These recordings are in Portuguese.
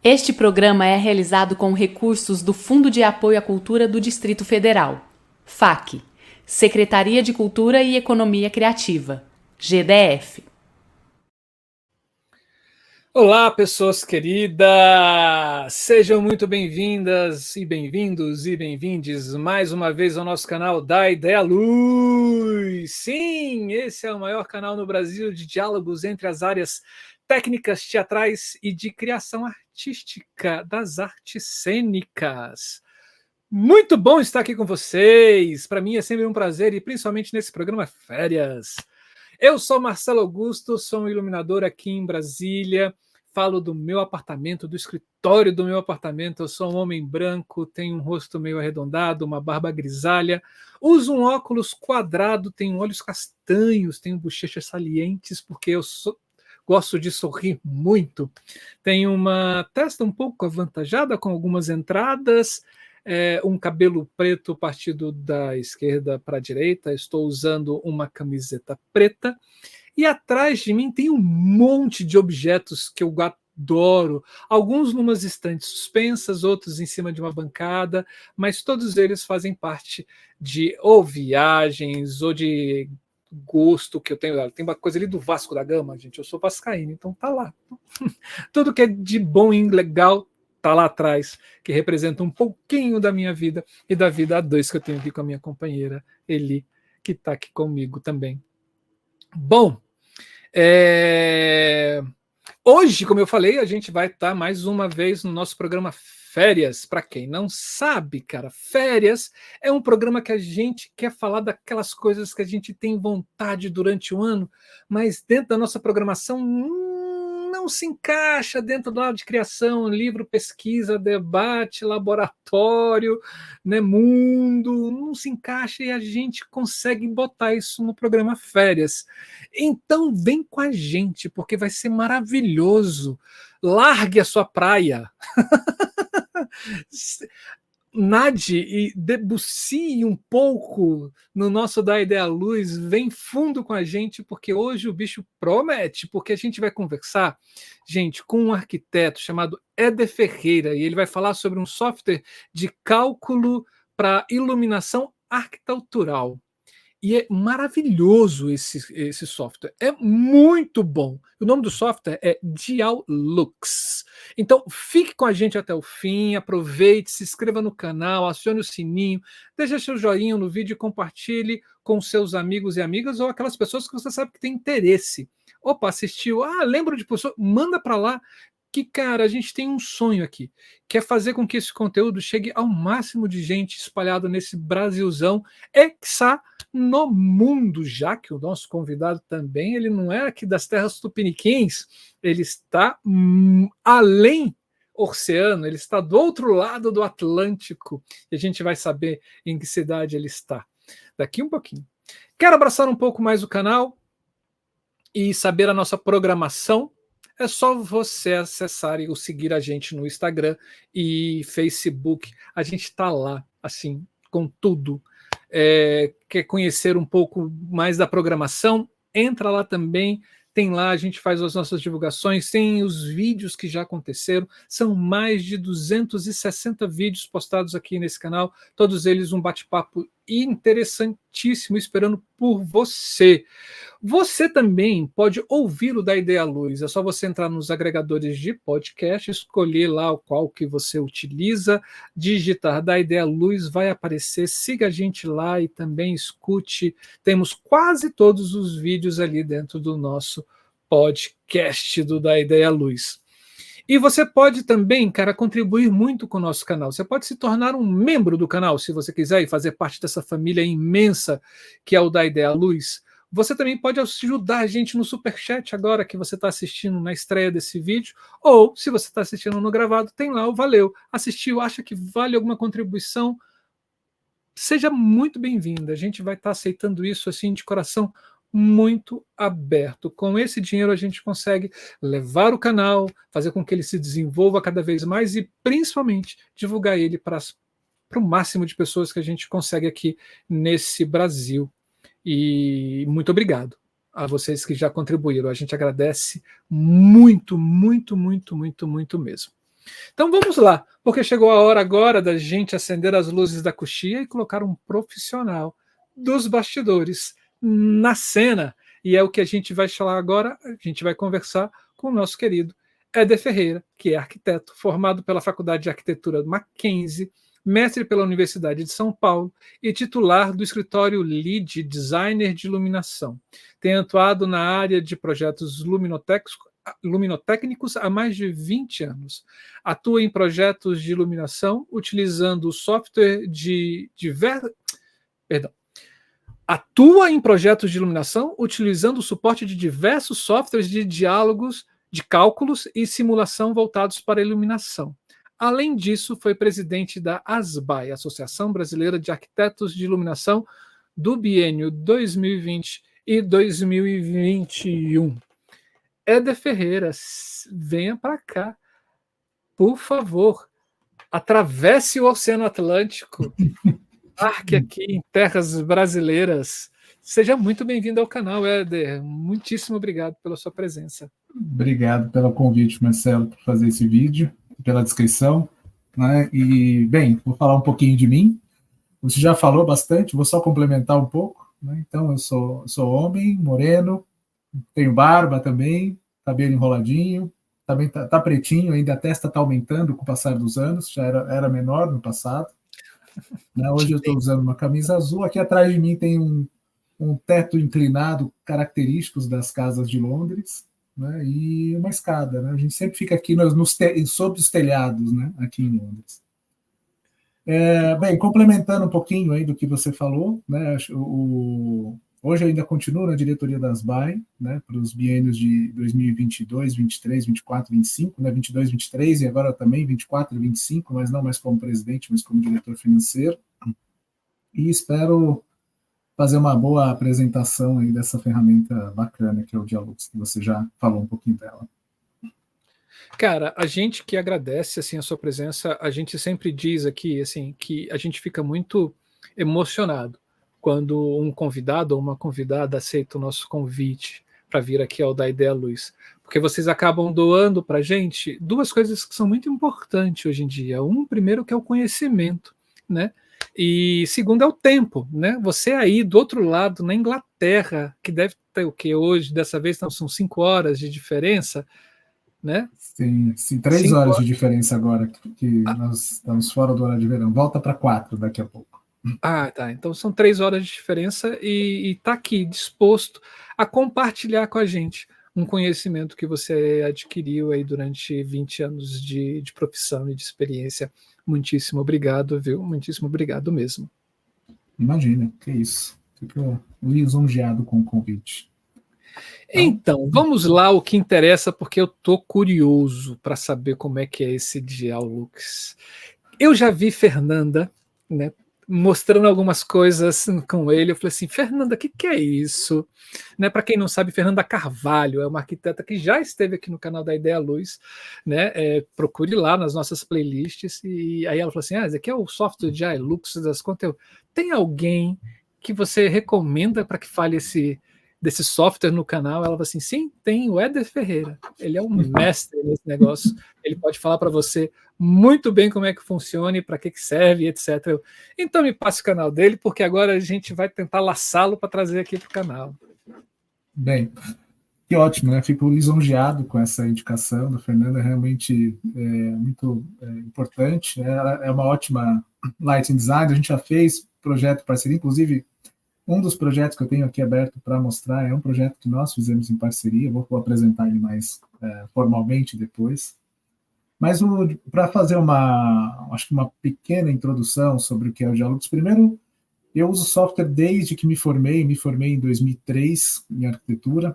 Este programa é realizado com recursos do Fundo de Apoio à Cultura do Distrito Federal, FAC, Secretaria de Cultura e Economia Criativa, GDF. Olá, pessoas queridas! Sejam muito bem-vindas e bem-vindos e bem-vindes mais uma vez ao nosso canal da Ideia Luz. Sim, esse é o maior canal no Brasil de diálogos entre as áreas técnicas, teatrais e de criação artística das artes cênicas. Muito bom estar aqui com vocês. Para mim é sempre um prazer e principalmente nesse programa Férias. Eu sou Marcelo Augusto, sou um iluminador aqui em Brasília, falo do meu apartamento, do escritório do meu apartamento. Eu sou um homem branco, tenho um rosto meio arredondado, uma barba grisalha, uso um óculos quadrado, tenho olhos castanhos, tenho bochechas salientes, porque gosto de sorrir muito. Tenho uma testa um pouco avantajada, com algumas entradas, um cabelo preto partido da esquerda para a direita, estou usando uma camiseta preta, e atrás de mim tem um monte de objetos que eu adoro, alguns numas estantes suspensas, outros em cima de uma bancada, mas todos eles fazem parte de ou viagens ou de gosto que eu tenho. Tem uma coisa ali do Vasco da Gama, gente, eu sou vascaíno, então tá lá. Tudo que é de bom e legal está lá atrás, que representa um pouquinho da minha vida e da vida a dois que eu tenho aqui com a minha companheira Eli, que está aqui comigo também. Bom, hoje, como eu falei, a gente vai estar mais uma vez no nosso programa Férias. Para quem não sabe, cara, Férias é um programa que a gente quer falar daquelas coisas que a gente tem vontade durante o ano, mas dentro da nossa programação não se encaixa dentro da área de criação, livro, pesquisa, debate, laboratório, né, mundo, não se encaixa e a gente consegue botar isso no programa Férias. Então vem com a gente, porque vai ser maravilhoso. Largue a sua praia. Nade e debucie um pouco no nosso Da Ideia Luz, vem fundo com a gente, porque hoje o bicho promete, porque a gente vai conversar, gente, com um arquiteto chamado Éder Ferreira, e ele vai falar sobre um software de cálculo para iluminação arquitetural. E é maravilhoso esse software, é muito bom. O nome do software é Dialux. Então, fique com a gente até o fim, aproveite, se inscreva no canal, acione o sininho, deixe seu joinha no vídeo e compartilhe com seus amigos e amigas ou aquelas pessoas que você sabe que tem interesse. Opa, assistiu, lembro de pessoa, manda para lá, que, cara, a gente tem um sonho aqui, que é fazer com que esse conteúdo chegue ao máximo de gente espalhado nesse Brasilzão, quiçá no mundo, já que o nosso convidado também, ele não é aqui das terras tupiniquins, ele está além oceano, ele está do outro lado do Atlântico, e a gente vai saber em que cidade ele está daqui um pouquinho. Quero abraçar um pouco mais o canal e saber a nossa programação. É só você acessar ou seguir a gente no Instagram e Facebook. A gente está lá, assim, com tudo. Quer conhecer um pouco mais da programação? Entra lá também. Tem lá, a gente faz as nossas divulgações, tem os vídeos que já aconteceram, são mais de 260 vídeos postados aqui nesse canal, todos eles um bate-papo interessantíssimo, esperando por você. Você também pode ouvir o Da Ideia Luz, é só você entrar nos agregadores de podcast, escolher lá o qual que você utiliza, digitar Da Ideia Luz, vai aparecer, siga a gente lá e também escute, temos quase todos os vídeos ali dentro do nosso podcast do Da Ideia Luz. E você pode também, cara, contribuir muito com o nosso canal. Você pode se tornar um membro do canal, se você quiser, e fazer parte dessa família imensa que é o Da Ideia Luz. Você também pode ajudar a gente no Superchat agora que você está assistindo na estreia desse vídeo, ou se você está assistindo no gravado, tem lá o valeu. Assistiu, acha que vale alguma contribuição? Seja muito bem-vinda. A gente vai estar aceitando isso assim de coração muito aberto. Com esse dinheiro a gente consegue levar o canal, fazer com que ele se desenvolva cada vez mais e principalmente divulgar ele para o máximo de pessoas que a gente consegue aqui nesse Brasil. E muito obrigado a vocês que já contribuíram. A gente agradece muito, muito, muito, muito, muito mesmo. Então vamos lá, porque chegou a hora agora da gente acender as luzes da coxia e colocar um profissional dos bastidores na cena. E é o que a gente vai falar agora, a gente vai conversar com o nosso querido Éder Ferreira, que é arquiteto, formado pela Faculdade de Arquitetura Mackenzie, mestre pela Universidade de São Paulo e titular do escritório LEED Designer de Iluminação. Tem atuado na área de projetos luminotécnicos há mais de 20 anos. Atua em projetos de iluminação utilizando o software de diversos... Atua em projetos de iluminação utilizando o suporte de diversos softwares de diálogos, de cálculos e simulação voltados para a iluminação. Além disso, foi presidente da ASBAI, Associação Brasileira de Arquitetos de Iluminação, do biênio 2020 e 2021. Éder Ferreira, venha para cá, por favor. Atravesse o Oceano Atlântico, arque aqui em terras brasileiras. Seja muito bem-vindo ao canal, Éder. Muitíssimo obrigado pela sua presença. Obrigado pelo convite, Marcelo, por fazer esse vídeo, pela descrição, né? E, bem, vou falar um pouquinho de mim. Você já falou bastante, vou só complementar um pouco, né? Então, eu sou homem, moreno, tenho barba também, cabelo enroladinho, também tá pretinho, ainda a testa está aumentando com o passar dos anos, já era menor no passado. Né? Hoje eu estou usando uma camisa azul, aqui atrás de mim tem um teto inclinado, característicos das casas de Londres, né? E uma escada. Né? A gente sempre fica aqui sob os telhados, né? Aqui em Londres. Bem, complementando um pouquinho aí do que você falou, né? Hoje eu ainda continuo na diretoria das BAE, né? Para os biênios de 2022, 23, 24, 25, né? 22, 23 e agora também 24 e 25, mas não mais como presidente, mas como diretor financeiro. E espero fazer uma boa apresentação aí dessa ferramenta bacana que é o Dialux, que você já falou um pouquinho dela. Cara, a gente que agradece assim a sua presença, a gente sempre diz aqui assim que a gente fica muito emocionado quando um convidado ou uma convidada aceita o nosso convite para vir aqui ao Da Ideia Luz, porque vocês acabam doando para a gente duas coisas que são muito importantes hoje em dia. Primeiro que é o conhecimento, né? E segundo é o tempo, né? Você aí do outro lado, na Inglaterra, que deve ter o que hoje, dessa vez são 5 horas de diferença, né? Sim, 3 horas de diferença agora, que nós estamos fora do horário de verão. Volta para 4 daqui a pouco. Ah, tá. Então são 3 horas de diferença e está aqui disposto a compartilhar com a gente um conhecimento que você adquiriu aí durante 20 anos de profissão e de experiência. Muitíssimo obrigado, viu? Muitíssimo obrigado mesmo. Imagina, que isso. Fico lisonjeado com o convite. Então, vamos lá o que interessa, porque eu estou curioso para saber como é que é esse Dialux. Eu já vi Fernanda, né, mostrando algumas coisas com ele. Eu falei assim, Fernanda, o que é isso? Né, para quem não sabe, Fernanda Carvalho é uma arquiteta que já esteve aqui no canal da Ideia Luz, né? Procure lá nas nossas playlists. E aí ela falou assim, esse aqui é o software de Dialux das contas. Tem alguém que você recomenda para que fale desse software no canal? Ela falou assim, sim, tem o Éder Ferreira, ele é um mestre nesse negócio, ele pode falar para você muito bem como é que funciona e para que serve, etc. Então me passe o canal dele, porque agora a gente vai tentar laçá-lo para trazer aqui para o canal. Bem, que ótimo, né? Fico lisonjeado com essa indicação da Fernanda, realmente muito importante. Ela é uma ótima lighting designer, a gente já fez projeto parceria, inclusive um dos projetos que eu tenho aqui aberto para mostrar é um projeto que nós fizemos em parceria, vou apresentar ele mais formalmente depois. Mas para fazer acho que uma pequena introdução sobre o que é o Dialux, primeiro, eu uso software desde que me formei em 2003 em arquitetura.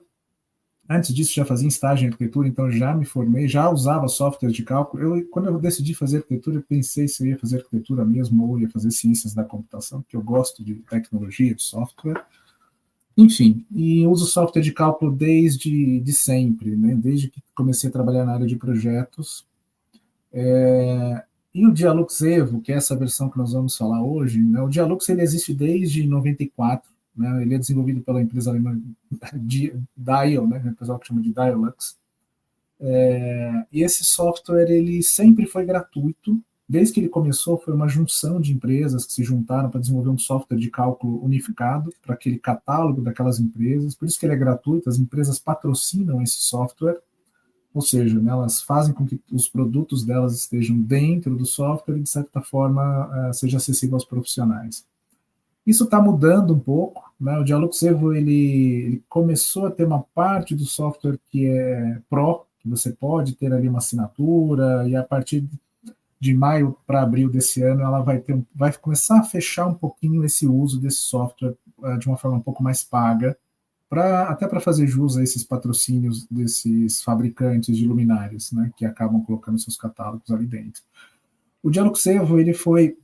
Antes disso, já fazia estágio em arquitetura, então já me formei, já usava software de cálculo. Quando eu decidi fazer arquitetura, eu pensei se eu ia fazer arquitetura mesmo ou ia fazer ciências da computação, porque eu gosto de tecnologia, de software. Enfim, e uso software de cálculo desde sempre, né? Desde que comecei a trabalhar na área de projetos. E o Dialux Evo, que é essa versão que nós vamos falar hoje, né? O Dialux ele existe desde 94. Né, ele é desenvolvido pela empresa alemã Dial, né, o pessoal que chama de Dialux. E esse software ele sempre foi gratuito. Desde que ele começou, foi uma junção de empresas que se juntaram para desenvolver um software de cálculo unificado para aquele catálogo daquelas empresas. Por isso que ele é gratuito, as empresas patrocinam esse software, ou seja, né, elas fazem com que os produtos delas estejam dentro do software e, de certa forma, seja acessível aos profissionais. Isso está mudando um pouco, né? O Dialux Evo ele começou a ter uma parte do software que é Pro, que você pode ter ali uma assinatura, e a partir de maio para abril desse ano ela vai começar a fechar um pouquinho esse uso desse software de uma forma um pouco mais paga, até para fazer jus a esses patrocínios desses fabricantes de luminárias, né, que acabam colocando seus catálogos ali dentro. O Dialux Evo ele foi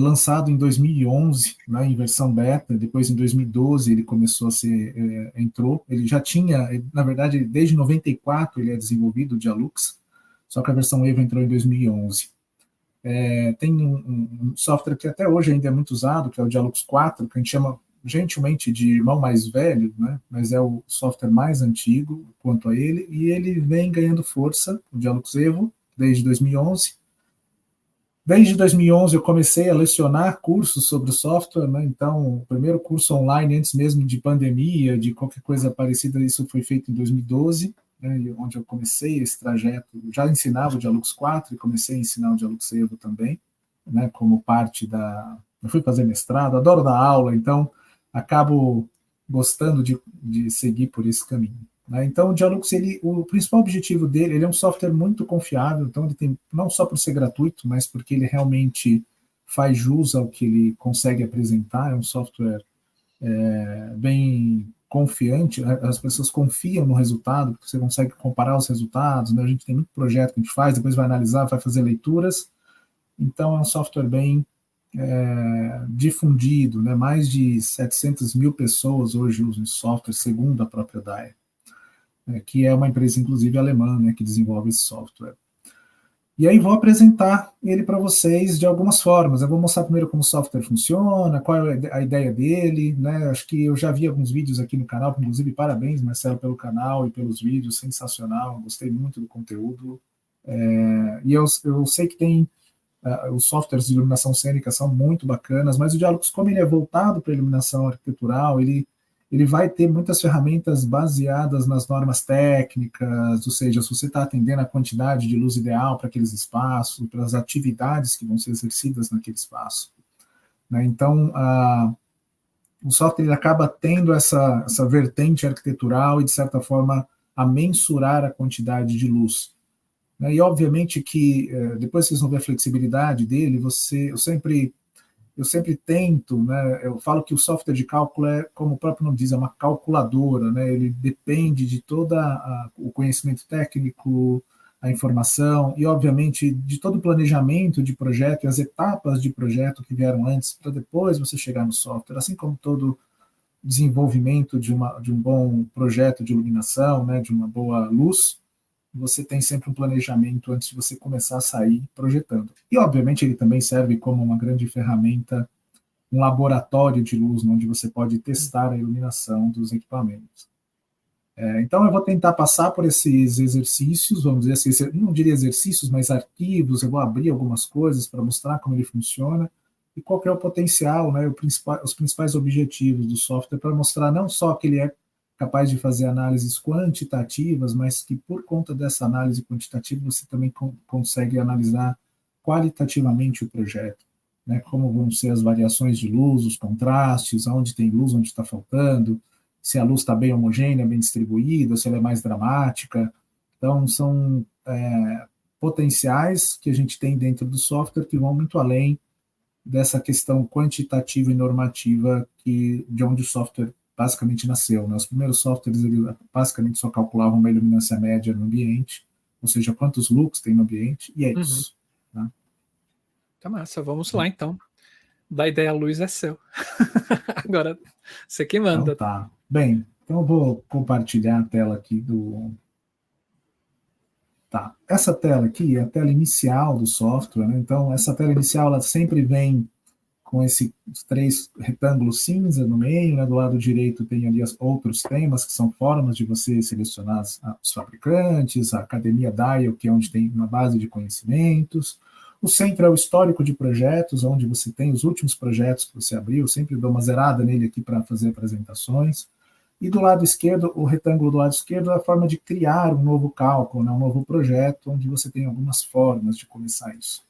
lançado em 2011, né, em versão beta. Depois em 2012 ele começou a ser, entrou, ele já tinha, na verdade desde 94 ele é desenvolvido, o Dialux, só que a versão Evo entrou em 2011. Tem um software que até hoje ainda é muito usado, que é o Dialux 4, que a gente chama gentilmente de irmão mais velho, né, mas é o software mais antigo quanto a ele, e ele vem ganhando força, o Dialux Evo, desde 2011. Desde 2011 eu comecei a lecionar cursos sobre o software, né? Então o primeiro curso online, antes mesmo de pandemia, de qualquer coisa parecida, isso foi feito em 2012, né, onde eu comecei esse trajeto, já ensinava o Dialux 4 e comecei a ensinar o Dialux Evo também, né, como parte eu fui fazer mestrado, adoro dar aula, então acabo gostando de seguir por esse caminho. Né? Então, o Dialux, o principal objetivo dele, ele é um software muito confiável, então ele tem, não só por ser gratuito, mas porque ele realmente faz jus ao que ele consegue apresentar, é um software bem confiante, as pessoas confiam no resultado, porque você consegue comparar os resultados, né? A gente tem muito projeto que a gente faz, depois vai analisar, vai fazer leituras, então é um software bem difundido, né? Mais de 700 mil pessoas hoje usam esse software, segundo a própria DAE. Que é uma empresa, inclusive, alemã, né, que desenvolve esse software. E aí vou apresentar ele para vocês de algumas formas. Eu vou mostrar primeiro como o software funciona, qual é a ideia dele, né? Acho que eu já vi alguns vídeos aqui no canal, inclusive parabéns, Marcelo, pelo canal e pelos vídeos, sensacional, gostei muito do conteúdo. E eu sei que tem os softwares de iluminação cênica são muito bacanas, mas o Dialux, como ele é voltado para iluminação arquitetural, ele vai ter muitas ferramentas baseadas nas normas técnicas, ou seja, se você está atendendo a quantidade de luz ideal para aqueles espaços, para as atividades que vão ser exercidas naquele espaço. Né? Então, o software ele acaba tendo essa vertente arquitetural e, de certa forma, a mensurar a quantidade de luz. Né? E, obviamente, que depois que vocês vão ver a flexibilidade dele, eu sempre tento, né, eu falo que o software de cálculo como o próprio nome diz, é uma calculadora, né, ele depende de todo o conhecimento técnico, a informação e, obviamente, de todo o planejamento de projeto e as etapas de projeto que vieram antes, para depois você chegar no software, assim como todo desenvolvimento de um bom projeto de iluminação, né, de uma boa luz, você tem sempre um planejamento antes de você começar a sair projetando. E, obviamente, ele também serve como uma grande ferramenta, um laboratório de luz, onde você pode testar a iluminação dos equipamentos. Então, eu vou tentar passar por esses exercícios, vamos dizer assim, não diria exercícios, mas arquivos, eu vou abrir algumas coisas para mostrar como ele funciona e qual que é o potencial, né, os principais objetivos do software, para mostrar não só que ele é capaz de fazer análises quantitativas, mas que por conta dessa análise quantitativa você também consegue analisar qualitativamente o projeto, né? Como vão ser as variações de luz, os contrastes, onde tem luz, onde está faltando, se a luz está bem homogênea, bem distribuída, se ela é mais dramática. Então, são potenciais que a gente tem dentro do software que vão muito além dessa questão quantitativa e normativa de onde o software basicamente nasceu. Né? Os primeiros softwares eles basicamente só calculavam uma iluminância média no ambiente, ou seja, quantos lux tem no ambiente, e é isso. Né? Tá massa, vamos lá então. Da ideia, a luz é seu. Agora, você que manda. Então tá. Bem, então eu vou compartilhar a tela aqui do... Tá. Essa tela aqui é a tela inicial do software, né? Então essa tela inicial ela sempre vem com esses 3 retângulos cinza no meio, né? Do lado direito tem ali outros temas, que são formas de você selecionar os fabricantes, a Academia Dial, que é onde tem uma base de conhecimentos. O centro é o histórico de projetos, onde você tem os últimos projetos que você abriu, eu sempre dou uma zerada nele aqui para fazer apresentações. E do lado esquerdo, o retângulo do lado esquerdo é a forma de criar um novo cálculo, né? Um novo projeto, onde você tem algumas formas de começar isso.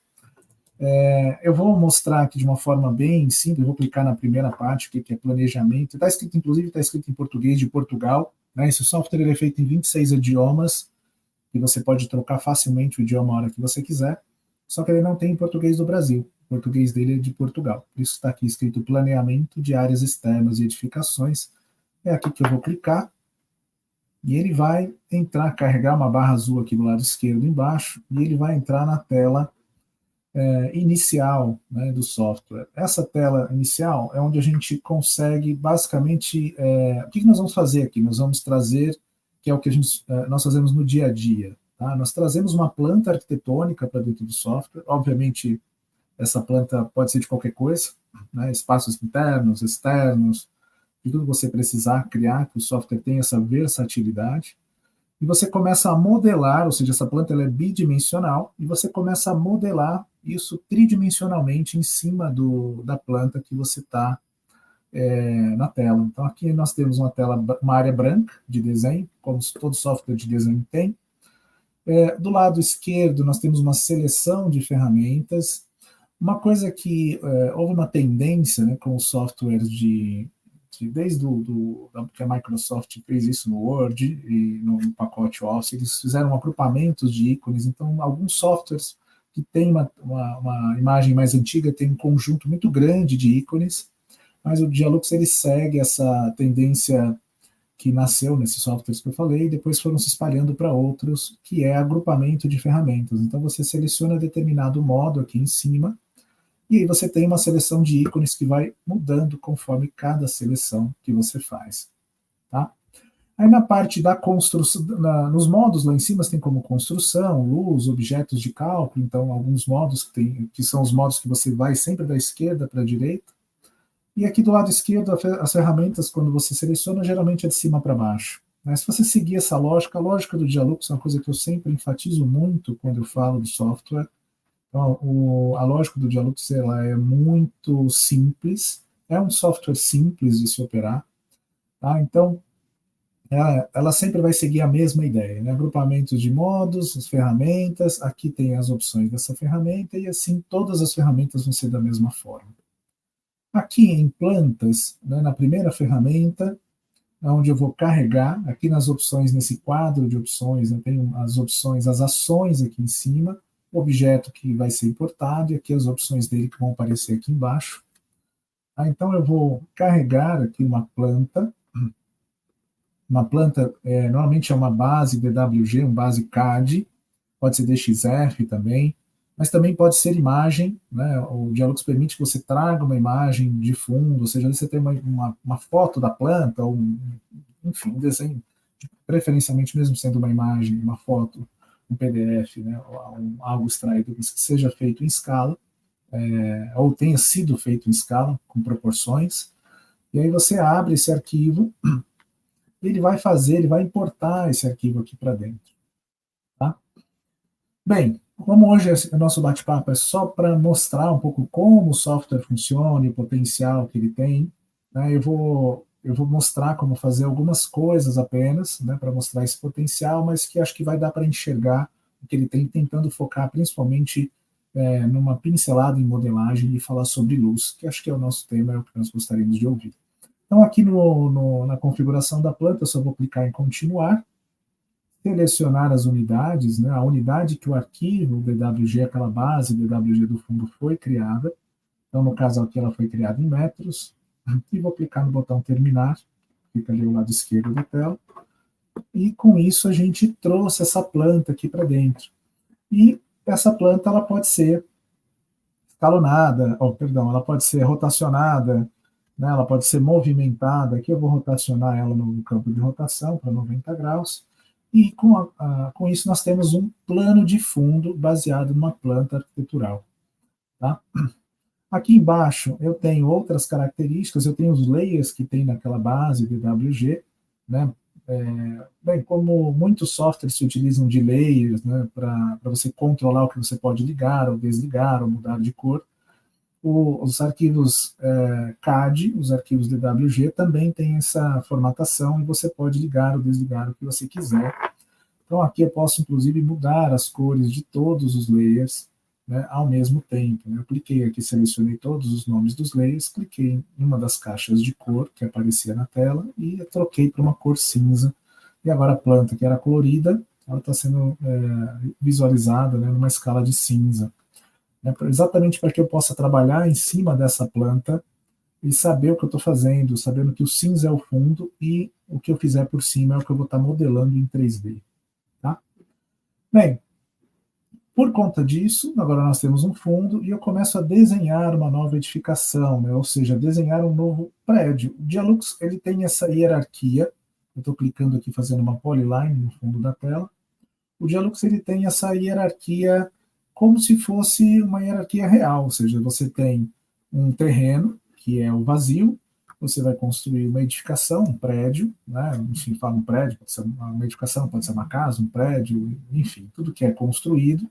Eu vou mostrar aqui de uma forma bem simples, vou clicar na primeira parte, que é planejamento. Está escrito, inclusive, está escrito em português de Portugal, né? Esse software ele é feito em 26 idiomas, e você pode trocar facilmente o idioma a hora que você quiser, só que ele não tem em português do Brasil. O português dele é de Portugal. Por isso está aqui escrito planeamento de áreas externas e edificações. É aqui que eu vou clicar, e ele vai entrar, carregar uma barra azul aqui do lado esquerdo embaixo, e ele vai entrar na tela inicial, né, do software. Essa tela inicial é onde a gente consegue, basicamente, o que nós vamos fazer aqui? Nós vamos trazer, que é o que nós fazemos no dia a dia. Tá? Nós trazemos uma planta arquitetônica para dentro do software. Obviamente, essa planta pode ser de qualquer coisa, né, espaços internos, externos, de tudo que você precisar criar, que o software tem essa versatilidade. E você começa a modelar, ou seja, essa planta ela é bidimensional, e você começa a modelar isso tridimensionalmente em cima da planta que você está na tela. Então aqui nós temos uma área branca de desenho, como todo software de desenho tem. Do lado esquerdo nós temos uma seleção de ferramentas. Uma coisa que houve uma tendência, né, com os softwares desde que a Microsoft fez isso no Word e no pacote Office, eles fizeram agrupamentos de ícones. Então, alguns softwares que têm uma imagem mais antiga têm um conjunto muito grande de ícones, mas o Dialux ele segue essa tendência que nasceu nesses softwares que eu falei e depois foram se espalhando para outros, que é agrupamento de ferramentas. Então, você seleciona determinado modo aqui em cima, e aí você tem uma seleção de ícones que vai mudando conforme cada seleção que você faz. Tá? Aí na parte da construção, nos modos lá em cima, você tem como construção, luz, objetos de cálculo, então alguns modos que são os modos que você vai sempre da esquerda para a direita. E aqui do lado esquerdo, as ferramentas, quando você seleciona, geralmente é de cima para baixo. Mas se você seguir essa lógica, a lógica do Dialux é uma coisa que eu sempre enfatizo muito quando eu falo do software. Então, a lógica do Dialux ela é muito simples, é um software simples de se operar, tá? Então, ela sempre vai seguir a mesma ideia, né? Agrupamentos de modos, as ferramentas, aqui tem as opções dessa ferramenta, e assim todas as ferramentas vão ser da mesma forma. Aqui em plantas, né, na primeira ferramenta, onde eu vou carregar, aqui nas opções, nesse quadro de opções, eu tenho as opções, as ações aqui em cima, o objeto que vai ser importado, e aqui as opções dele que vão aparecer aqui embaixo. Então eu vou carregar aqui uma planta normalmente é uma base DWG, uma base CAD, pode ser DXF também, mas também pode ser imagem, né? O Dialux permite que você traga uma imagem de fundo, ou seja, você tem uma foto da planta, ou enfim, um desenho, preferencialmente mesmo sendo uma imagem, uma foto, um PDF, né, algo extraído que seja feito em escala, ou tenha sido feito em escala, com proporções, e aí você abre esse arquivo, ele vai importar esse arquivo aqui para dentro. Tá? Bem, como hoje o nosso bate-papo é só para mostrar um pouco como o software funciona e o potencial que ele tem, né, eu vou mostrar como fazer algumas coisas apenas, né, para mostrar esse potencial, mas que acho que vai dar para enxergar o que ele tem, tentando focar principalmente numa pincelada em modelagem e falar sobre luz, que acho que é o nosso tema, é o que nós gostaríamos de ouvir. Então, aqui na configuração da planta, eu só vou clicar em continuar, selecionar as unidades, né, a unidade que o arquivo DWG, aquela base DWG do fundo foi criada. Então, no caso aqui, ela foi criada em metros, e vou clicar no botão terminar, fica ali ao lado esquerdo da tela, e com isso a gente trouxe essa planta aqui para dentro. E essa planta ela pode ser escalonada, ela pode ser rotacionada, né, ela pode ser movimentada. Aqui eu vou rotacionar ela no campo de rotação para 90 graus, e com isso nós temos um plano de fundo baseado numa planta arquitetural. Tá? Aqui embaixo eu tenho outras características, eu tenho os layers que tem naquela base DWG, né? Bem, como muitos softwares se utilizam de layers, né, para você controlar o que você pode ligar ou desligar ou mudar de cor, os arquivos CAD, os arquivos DWG, também têm essa formatação e você pode ligar ou desligar o que você quiser. Então aqui eu posso inclusive mudar as cores de todos os layers, né, ao mesmo tempo. Eu cliquei aqui, selecionei todos os nomes dos layers, cliquei em uma das caixas de cor que aparecia na tela e troquei para uma cor cinza. E agora a planta que era colorida, ela está sendo visualizada, né, numa escala de cinza. Exatamente para que eu possa trabalhar em cima dessa planta e saber o que eu estou fazendo, sabendo que o cinza é o fundo e o que eu fizer por cima é o que eu vou estar modelando em 3D. Tá? Bem, por conta disso, agora nós temos um fundo e eu começo a desenhar uma nova edificação, né? Ou seja, desenhar um novo prédio. O Dialux ele tem essa hierarquia, eu estou clicando aqui fazendo uma polyline no fundo da tela. O Dialux ele tem essa hierarquia como se fosse uma hierarquia real, ou seja, você tem um terreno, que é o vazio, você vai construir uma edificação, um prédio, né? Enfim, fala um prédio, pode ser uma edificação, pode ser uma casa, um prédio, enfim, tudo que é construído.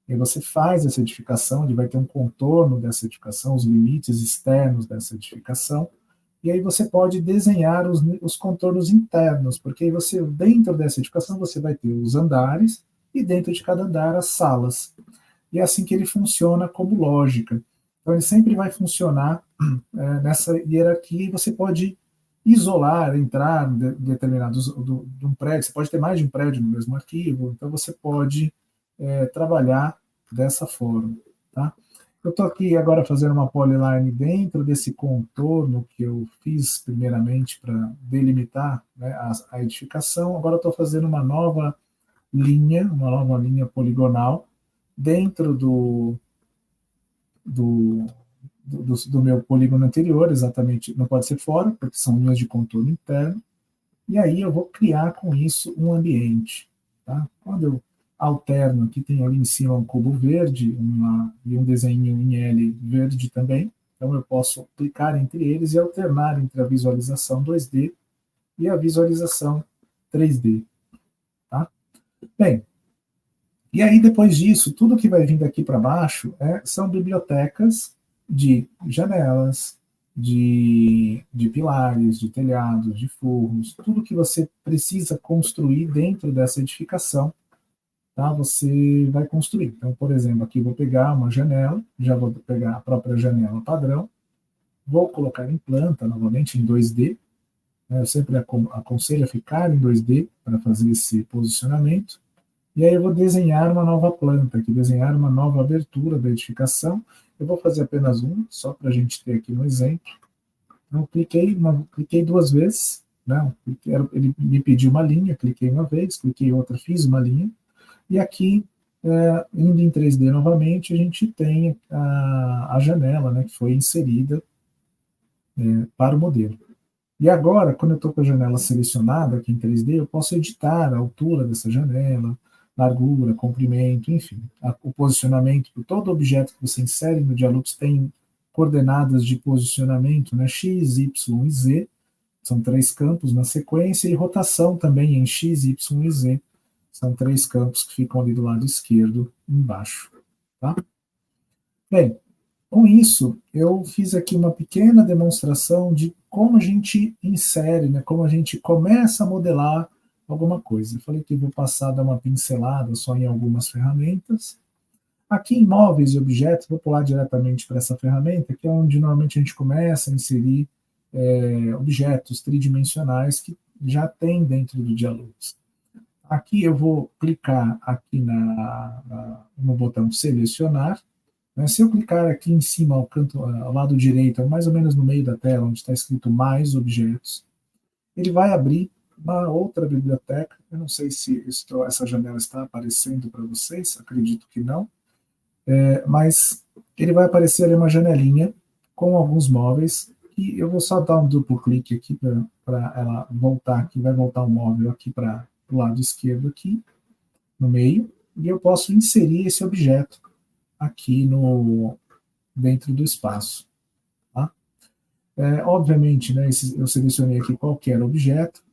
E você faz essa edificação, ele vai ter um contorno dessa edificação, os limites externos dessa edificação, e aí você pode desenhar os contornos internos, porque aí você, dentro dessa edificação, você vai ter os andares, e dentro de cada andar as salas. E é assim que ele funciona como lógica. Então ele sempre vai funcionar nessa hierarquia e você pode isolar, entrar em determinados de um prédio, você pode ter mais de um prédio no mesmo arquivo, então você pode trabalhar dessa forma. Tá? Eu estou aqui agora fazendo uma polyline dentro desse contorno que eu fiz primeiramente para delimitar, né, a edificação, agora estou fazendo uma nova linha poligonal dentro do meu polígono anterior, exatamente, não pode ser fora, porque são linhas de contorno interno, e aí eu vou criar com isso um ambiente. Tá? Quando eu alterno, aqui tem ali em cima um cubo verde e um desenho em L verde também, então eu posso clicar entre eles e alternar entre a visualização 2D e a visualização 3D. Tá? Bem, e aí depois disso, tudo que vai vindo aqui para baixo são bibliotecas de janelas, de pilares, de telhados, de forros, tudo que você precisa construir dentro dessa edificação, tá? Você vai construir. Então, por exemplo, aqui eu vou pegar uma janela, já vou pegar a própria janela padrão, vou colocar em planta, novamente em 2D, né? Eu sempre aconselho a ficar em 2D para fazer esse posicionamento, e aí eu vou desenhar uma nova planta, aqui, desenhar uma nova abertura da edificação. Eu vou fazer apenas uma, só para a gente ter aqui um exemplo. Então, cliquei duas vezes, né? Ele me pediu uma linha, cliquei uma vez, cliquei outra, fiz uma linha. E aqui, indo em 3D novamente, a gente tem a janela, né, que foi inserida para o modelo. E agora, quando eu estou com a janela selecionada aqui em 3D, eu posso editar a altura dessa janela, largura, comprimento, enfim. O posicionamento por todo objeto que você insere no Dialux tem coordenadas de posicionamento, né, X, Y e Z, são 3 campos na sequência, e rotação também em X, Y e Z, são 3 campos que ficam ali do lado esquerdo, embaixo. Tá? Bem, com isso, eu fiz aqui uma pequena demonstração de como a gente insere, né, como a gente começa a modelar alguma coisa. Eu falei que eu vou passar a dar uma pincelada só em algumas ferramentas. Aqui em móveis e objetos, vou pular diretamente para essa ferramenta, que é onde normalmente a gente começa a inserir objetos tridimensionais que já tem dentro do Dialux. Aqui eu vou clicar aqui no botão selecionar. Se eu clicar aqui em cima, ao lado direito, mais ou menos no meio da tela, onde está escrito mais objetos, ele vai abrir uma outra biblioteca. Eu não sei se essa janela está aparecendo para vocês, acredito que não, mas ele vai aparecer ali uma janelinha com alguns móveis, e eu vou só dar um duplo clique aqui para ela voltar aqui, vai voltar o móvel aqui para o lado esquerdo aqui, no meio, e eu posso inserir esse objeto aqui no dentro do espaço. Tá? Obviamente, né, eu selecionei aqui qualquer objeto,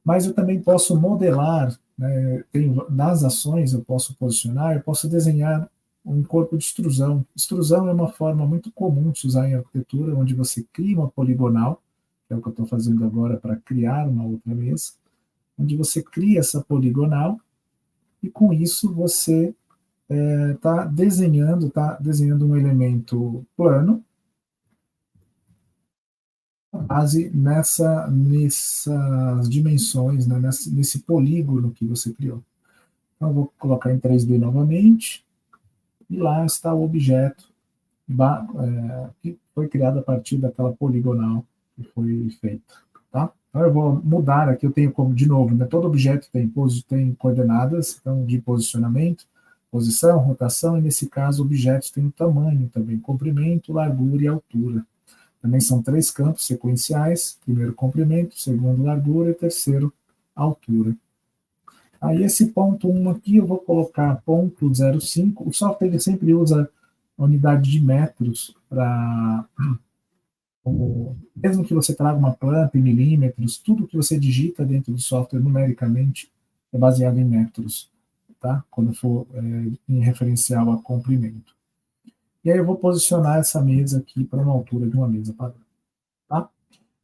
mas eu também posso modelar, né, nas ações eu posso posicionar, eu posso desenhar um corpo de extrusão. Extrusão é uma forma muito comum de se usar em arquitetura, onde você cria uma poligonal, que é o que eu estou fazendo agora para criar uma outra mesa, onde você cria essa poligonal e com isso você está desenhando um elemento plano, base nessas dimensões, né, nesse polígono que você criou. Então, eu vou colocar em 3D novamente, e lá está o objeto que foi criado a partir daquela poligonal que foi feita. Tá? Então, eu vou mudar aqui, eu tenho como, de novo, né, todo objeto tem coordenadas, então, de posicionamento, posição, rotação, e nesse caso, objetos têm um tamanho também, comprimento, largura e altura. Também são 3 campos sequenciais, primeiro comprimento, segundo largura e terceiro altura. Aí esse ponto 1 aqui eu vou colocar ponto 0,5, o software ele sempre usa a unidade de metros para... Mesmo que você traga uma planta em milímetros, tudo que você digita dentro do software numericamente é baseado em metros, tá? Quando for em referencial a comprimento. E aí eu vou posicionar essa mesa aqui para uma altura de uma mesa padrão. Tá?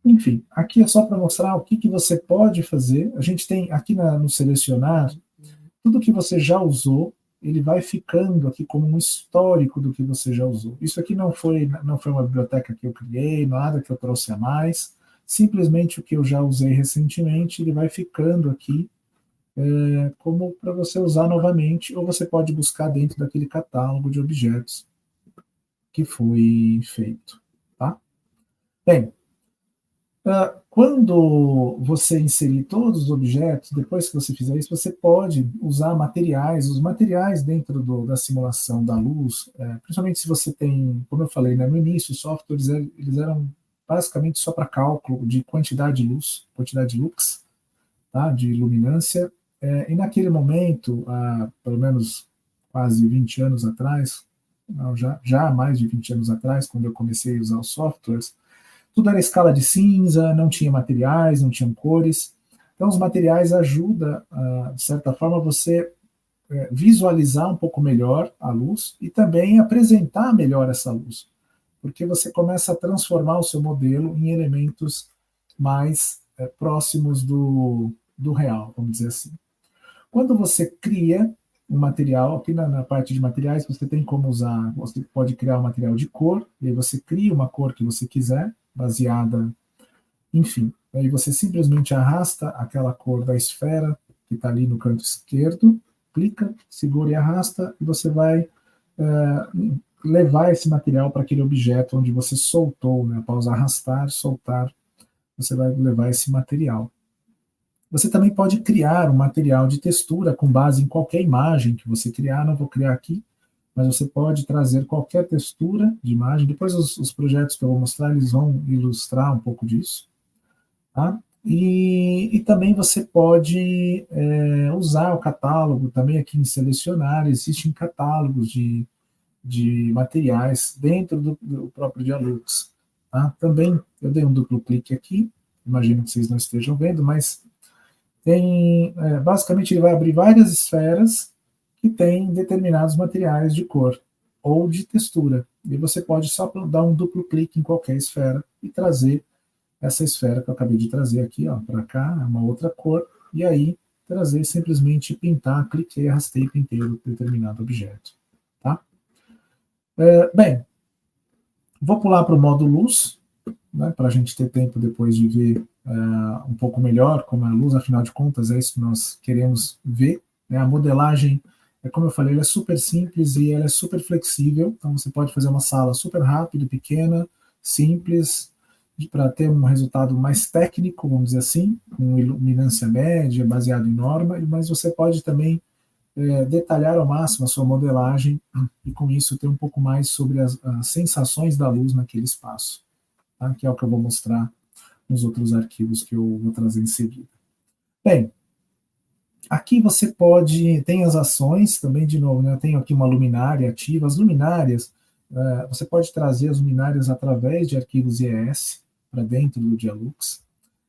Enfim, aqui é só para mostrar o que você pode fazer. A gente tem aqui no selecionar, tudo que você já usou, ele vai ficando aqui como um histórico do que você já usou. Isso aqui não foi uma biblioteca que eu criei, nada que eu trouxe a mais, simplesmente o que eu já usei recentemente, ele vai ficando aqui como para você usar novamente, ou você pode buscar dentro daquele catálogo de objetos que foi feito. Tá? Bem, quando você inserir todos os objetos, depois que você fizer isso, você pode usar materiais, os materiais dentro da simulação da luz, principalmente se você tem, como eu falei, né, no início, os softwares eles eram basicamente só para cálculo de quantidade de luz, quantidade de lux, tá, de luminância, e naquele momento, há pelo menos quase 20 anos atrás, não, já há mais de 20 anos atrás, quando eu comecei a usar os softwares, tudo era escala de cinza, não tinha materiais, não tinham cores. Então, os materiais ajudam, de certa forma, você visualizar um pouco melhor a luz e também apresentar melhor essa luz, porque você começa a transformar o seu modelo em elementos mais próximos do real, vamos dizer assim. Quando você cria um material, aqui na parte de materiais, você tem como usar, você pode criar um material de cor, e aí você cria uma cor que você quiser, baseada, enfim. Aí você simplesmente arrasta aquela cor da esfera que está ali no canto esquerdo, clica, segura e arrasta, e você vai levar esse material para aquele objeto onde você soltou, né? Após arrastar, soltar, você vai levar esse material. Você também pode criar um material de textura com base em qualquer imagem que você criar, não vou criar aqui, mas você pode trazer qualquer textura de imagem. Depois os projetos que eu vou mostrar, eles vão ilustrar um pouco disso. Tá? E também você pode usar o catálogo, também aqui em selecionar, existem catálogos de materiais dentro do próprio Dialux. Tá? Também eu dei um duplo clique aqui, imagino que vocês não estejam vendo, mas basicamente ele vai abrir várias esferas que têm determinados materiais de cor ou de textura. E você pode só dar um duplo clique em qualquer esfera e trazer essa esfera que eu acabei de trazer aqui para cá, uma outra cor, e aí trazer simplesmente pintar, cliquei, arrastei e pintei o determinado objeto. Tá? Bem, vou pular para o modo luz, né, para a gente ter tempo depois de ver um pouco melhor como é a luz, afinal de contas é isso que nós queremos ver. Né? A modelagem, como eu falei, ela é super simples e ela é super flexível, então você pode fazer uma sala super rápida, pequena, simples, para ter um resultado mais técnico, vamos dizer assim, com iluminância média, baseado em norma, mas você pode também detalhar ao máximo a sua modelagem e com isso ter um pouco mais sobre as sensações da luz naquele espaço, tá? Que é o que eu vou mostrar nos outros arquivos que eu vou trazer em seguida. Bem, aqui você tem as ações também, de novo, né? Eu tenho aqui uma luminária ativa. As luminárias, você pode trazer as luminárias através de arquivos IES para dentro do Dialux.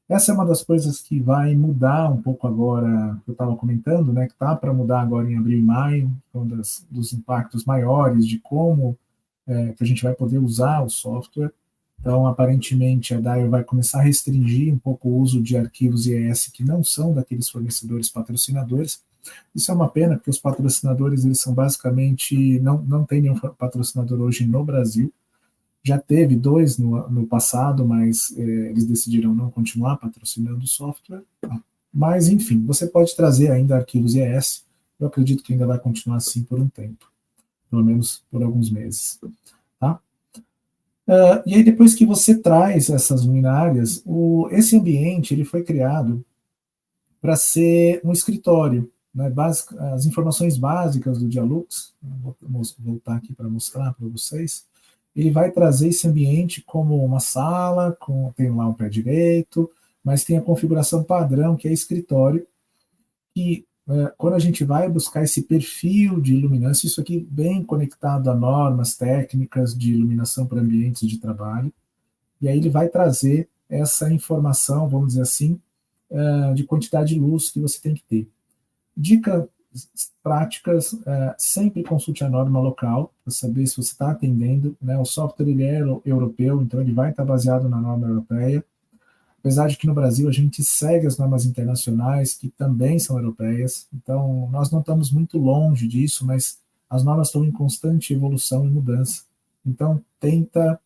Essa é uma das coisas que vai mudar um pouco agora, que eu estava comentando, né, que está para mudar agora em abril e maio, um dos impactos maiores de como que a gente vai poder usar o software. Então, aparentemente, a Dial vai começar a restringir um pouco o uso de arquivos IES que não são daqueles fornecedores patrocinadores. Isso é uma pena, porque os patrocinadores, eles são basicamente, não tem nenhum patrocinador hoje no Brasil. Já teve 2 no passado, mas eles decidiram não continuar patrocinando o software. Mas, enfim, você pode trazer ainda arquivos IES. Eu acredito que ainda vai continuar assim por um tempo, pelo menos por alguns meses. Tá? E aí, depois que você traz essas luminárias, esse ambiente ele foi criado para ser um escritório. Né, as informações básicas do Dialux, vou voltar aqui para mostrar para vocês, ele vai trazer esse ambiente como uma sala, tem lá um pé direito, mas tem a configuração padrão, que é escritório, e quando a gente vai buscar esse perfil de iluminância, isso aqui bem conectado a normas técnicas de iluminação para ambientes de trabalho, e aí ele vai trazer essa informação, vamos dizer assim, de quantidade de luz que você tem que ter. Dicas práticas, sempre consulte a norma local para saber se você está atendendo. Né? O software ele é europeu, então ele vai estar baseado na norma europeia. Apesar de que no Brasil a gente segue as normas internacionais, que também são europeias, então nós não estamos muito longe disso, mas as normas estão em constante evolução e mudança. Então tenta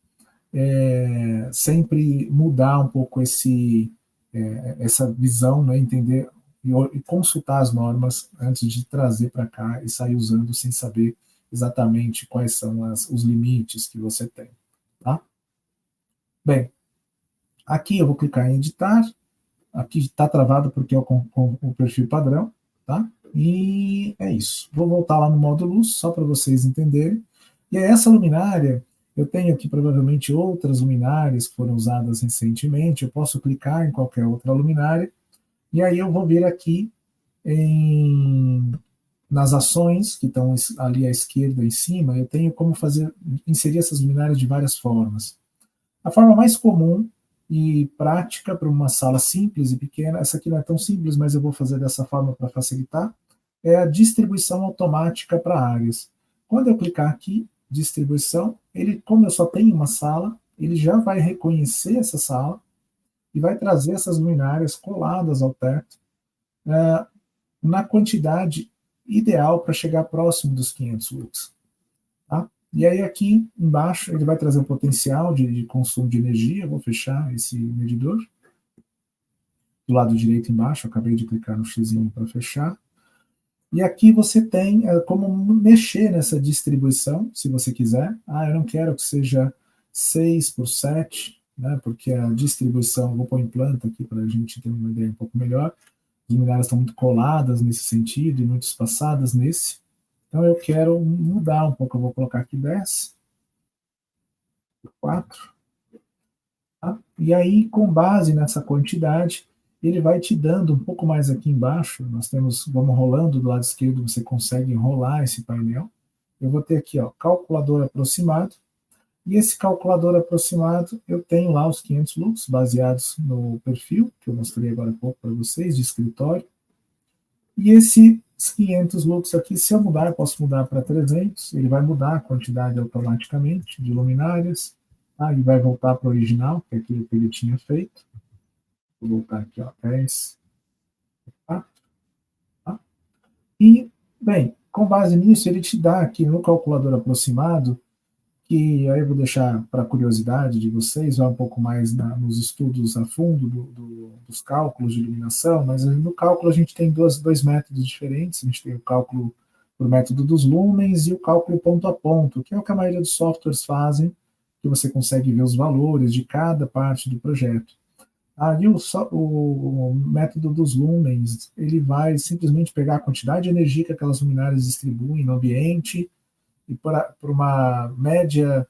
sempre mudar um pouco essa visão, né? Entender e consultar as normas antes de trazer para cá e sair usando sem saber exatamente quais são os limites que você tem. Tá? Bem, aqui eu vou clicar em editar, aqui está travado porque é o perfil padrão, tá? E é isso. Vou voltar lá no modo luz, só para vocês entenderem. E essa luminária, eu tenho aqui provavelmente outras luminárias que foram usadas recentemente, eu posso clicar em qualquer outra luminária, e aí eu vou vir aqui nas ações, que estão ali à esquerda em cima, eu tenho como inserir essas luminárias de várias formas. A forma mais comum e prática para uma sala simples e pequena, essa aqui não é tão simples, mas eu vou fazer dessa forma para facilitar, é a distribuição automática para áreas. Quando eu clicar aqui, distribuição, como eu só tenho uma sala, ele já vai reconhecer essa sala e vai trazer essas luminárias coladas ao teto na quantidade ideal para chegar próximo dos 500 lux. Tá? E aí aqui embaixo ele vai trazer um potencial de consumo de energia. Eu vou fechar esse medidor. Do lado direito embaixo, eu acabei de clicar no xizinho para fechar. E aqui você tem como mexer nessa distribuição, se você quiser. Eu não quero que seja 6/7, né, porque a distribuição, vou pôr em planta aqui para a gente ter uma ideia um pouco melhor. As luminárias estão muito coladas nesse sentido e muito espaçadas nesse. Então eu quero mudar um pouco, eu vou colocar aqui 10, 4. Tá? E aí, com base nessa quantidade, ele vai te dando um pouco mais aqui embaixo, vamos rolando do lado esquerdo, você consegue enrolar esse painel. Eu vou ter aqui, ó, calculador aproximado, e esse calculador aproximado, eu tenho lá os 500 lux, baseados no perfil, que eu mostrei agora há pouco para vocês, de escritório. E esses 500 lux aqui, se eu mudar, eu posso mudar para 300, ele vai mudar a quantidade automaticamente de luminárias, tá? E vai voltar para o original, que é aquilo que ele tinha feito. Vou voltar aqui, ó, 10, 4, tá? E, bem, com base nisso, ele te dá aqui no calculador aproximado, que aí eu vou deixar para curiosidade de vocês, vai um pouco mais nos estudos a fundo dos cálculos de iluminação, mas no cálculo a gente tem dois métodos diferentes, a gente tem o cálculo por método dos lumens e o cálculo ponto a ponto, que é o que a maioria dos softwares fazem, que você consegue ver os valores de cada parte do projeto. E o método dos lumens, ele vai simplesmente pegar a quantidade de energia que aquelas luminárias distribuem no ambiente, e por uma média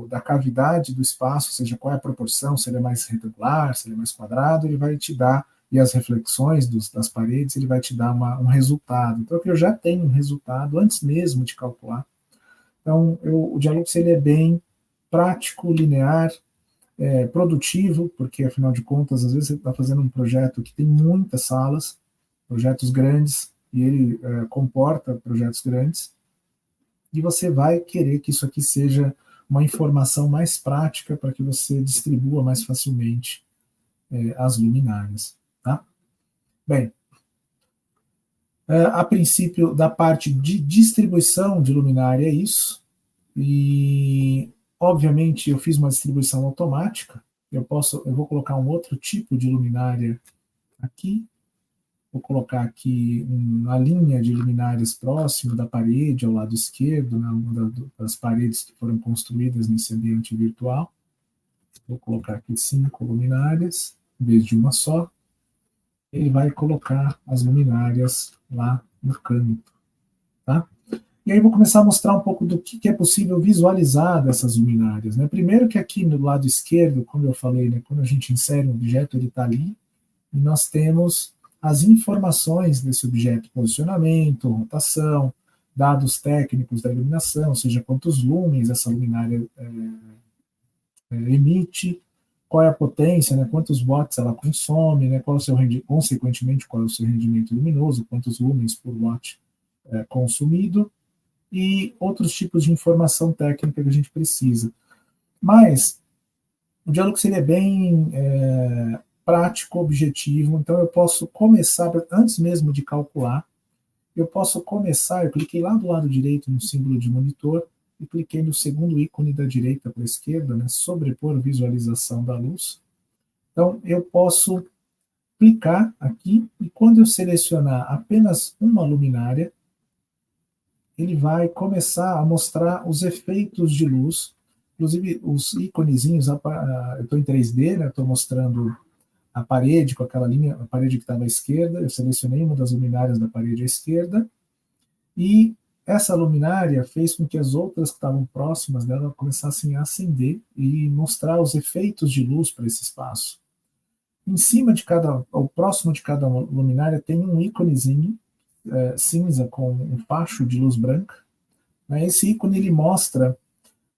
da cavidade do espaço, ou seja, qual é a proporção, se ele é mais retangular, se ele é mais quadrado, ele vai te dar, e as reflexões das paredes, ele vai te dar um resultado. Então, aqui eu já tenho um resultado antes mesmo de calcular. Então, o Dialux ele é bem prático, linear, produtivo, porque, afinal de contas, às vezes você está fazendo um projeto que tem muitas salas, projetos grandes, e ele comporta projetos grandes, e você vai querer que isso aqui seja uma informação mais prática para que você distribua mais facilmente as luminárias. Tá? Bem, a princípio, da parte de distribuição de luminária é isso, e obviamente eu fiz uma distribuição automática, eu vou colocar um outro tipo de luminária aqui, vou colocar aqui uma linha de luminárias próximo da parede, ao lado esquerdo, né, uma das paredes que foram construídas nesse ambiente virtual. Vou colocar aqui 5 luminárias, em vez de uma só. Ele vai colocar as luminárias lá no canto. Tá? E aí vou começar a mostrar um pouco do que é possível visualizar dessas luminárias. Né? Primeiro que aqui no lado esquerdo, como eu falei, né, quando a gente insere um objeto, ele está ali, e nós temos as informações desse objeto, posicionamento, rotação, dados técnicos da iluminação, ou seja, quantos lumens essa luminária emite, qual é a potência, né, quantos watts ela consome, né, consequentemente, qual é o seu rendimento luminoso, quantos lumens por watt consumido, e outros tipos de informação técnica que a gente precisa. Mas o Dialux ele é bem prático, objetivo, então eu posso começar, antes mesmo de calcular, eu cliquei lá do lado direito no símbolo de monitor, e cliquei no segundo ícone da direita para a esquerda, né, sobrepor visualização da luz. Então eu posso clicar aqui, e quando eu selecionar apenas uma luminária, ele vai começar a mostrar os efeitos de luz, inclusive os íconezinhos, eu estou em 3D, né, estou mostrando a parede com aquela linha, a parede que estava à esquerda, eu selecionei uma das luminárias da parede à esquerda, e essa luminária fez com que as outras que estavam próximas dela começassem a acender e mostrar os efeitos de luz para esse espaço. Em cima de ou próximo de cada luminária tem um íconezinho cinza com um facho de luz branca. Esse ícone ele mostra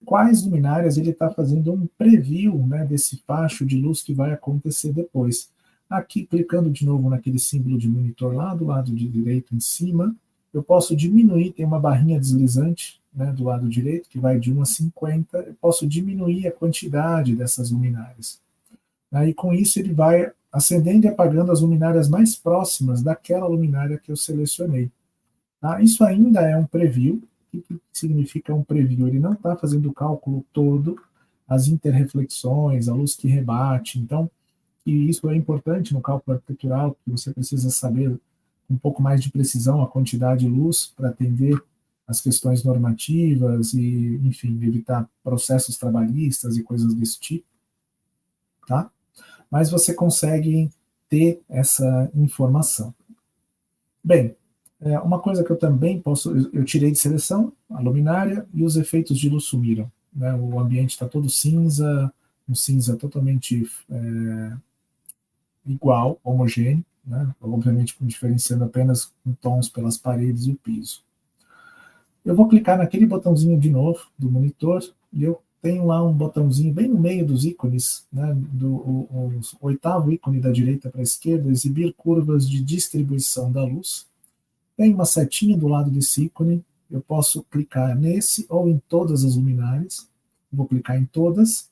quais luminárias ele está fazendo um preview, né, desse facho de luz que vai acontecer depois. Aqui, clicando de novo naquele símbolo de monitor lá do lado direito em cima, eu posso diminuir, tem uma barrinha deslizante, né, do lado direito, que vai de 1 a 50, eu posso diminuir a quantidade dessas luminárias. Aí, com isso, ele vai acendendo e apagando as luminárias mais próximas daquela luminária que eu selecionei. Tá? Isso ainda é um preview. O que significa um preview? Ele não está fazendo o cálculo todo, as interreflexões, a luz que rebate. Então, e isso é importante no cálculo arquitetural, que você precisa saber um pouco mais de precisão a quantidade de luz para atender as questões normativas e, enfim, evitar processos trabalhistas e coisas desse tipo. Tá? Mas você consegue ter essa informação. Bem, uma coisa que eu também eu tirei de seleção, a luminária, e os efeitos de luz sumiram. Né? O ambiente está todo cinza, um cinza totalmente igual, homogêneo, né? Obviamente diferenciando apenas com tons pelas paredes e o piso. Eu vou clicar naquele botãozinho de novo do monitor, e eu tenho lá um botãozinho bem no meio dos ícones, né, o 8º ícone da direita para a esquerda, exibir curvas de distribuição da luz. Tem uma setinha do lado desse ícone, eu posso clicar nesse ou em todas as luminárias, vou clicar em todas,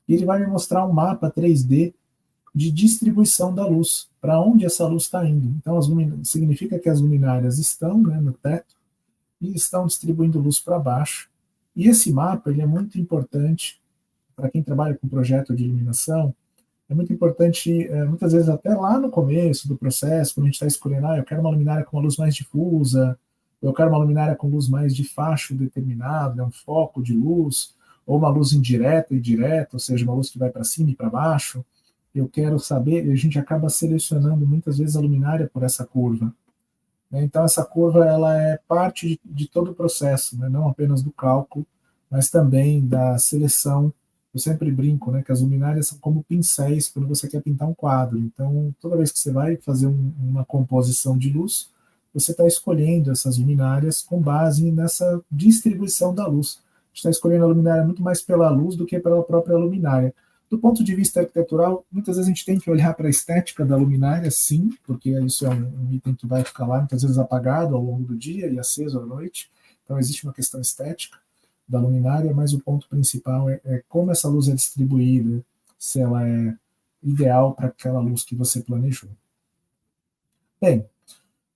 e ele vai me mostrar um mapa 3D de distribuição da luz, para onde essa luz está indo. Então, significa que as luminárias estão, né, no teto, e estão distribuindo luz para baixo. E esse mapa ele é muito importante para quem trabalha com projeto de iluminação. É muito importante, muitas vezes até lá no começo do processo, quando a gente está escolhendo, eu quero uma luminária com uma luz mais difusa, eu quero uma luminária com luz mais de facho determinado, um foco de luz, ou uma luz indireta e direta, ou seja, uma luz que vai para cima e para baixo. Eu quero saber, e a gente acaba selecionando muitas vezes a luminária por essa curva. Então, essa curva ela é parte de todo o processo, né? Não apenas do cálculo, mas também da seleção. Eu sempre brinco, né, que as luminárias são como pincéis quando você quer pintar um quadro. Então, toda vez que você vai fazer uma composição de luz, você está escolhendo essas luminárias com base nessa distribuição da luz. A gente está escolhendo a luminária muito mais pela luz do que pela própria luminária. Do ponto de vista arquitetural, muitas vezes a gente tem que olhar para a estética da luminária, sim, porque isso é um item que vai ficar lá, muitas vezes apagado ao longo do dia e aceso à noite. Então, existe uma questão estética da luminária, mas o ponto principal é como essa luz é distribuída, se ela é ideal para aquela luz que você planejou. Bem,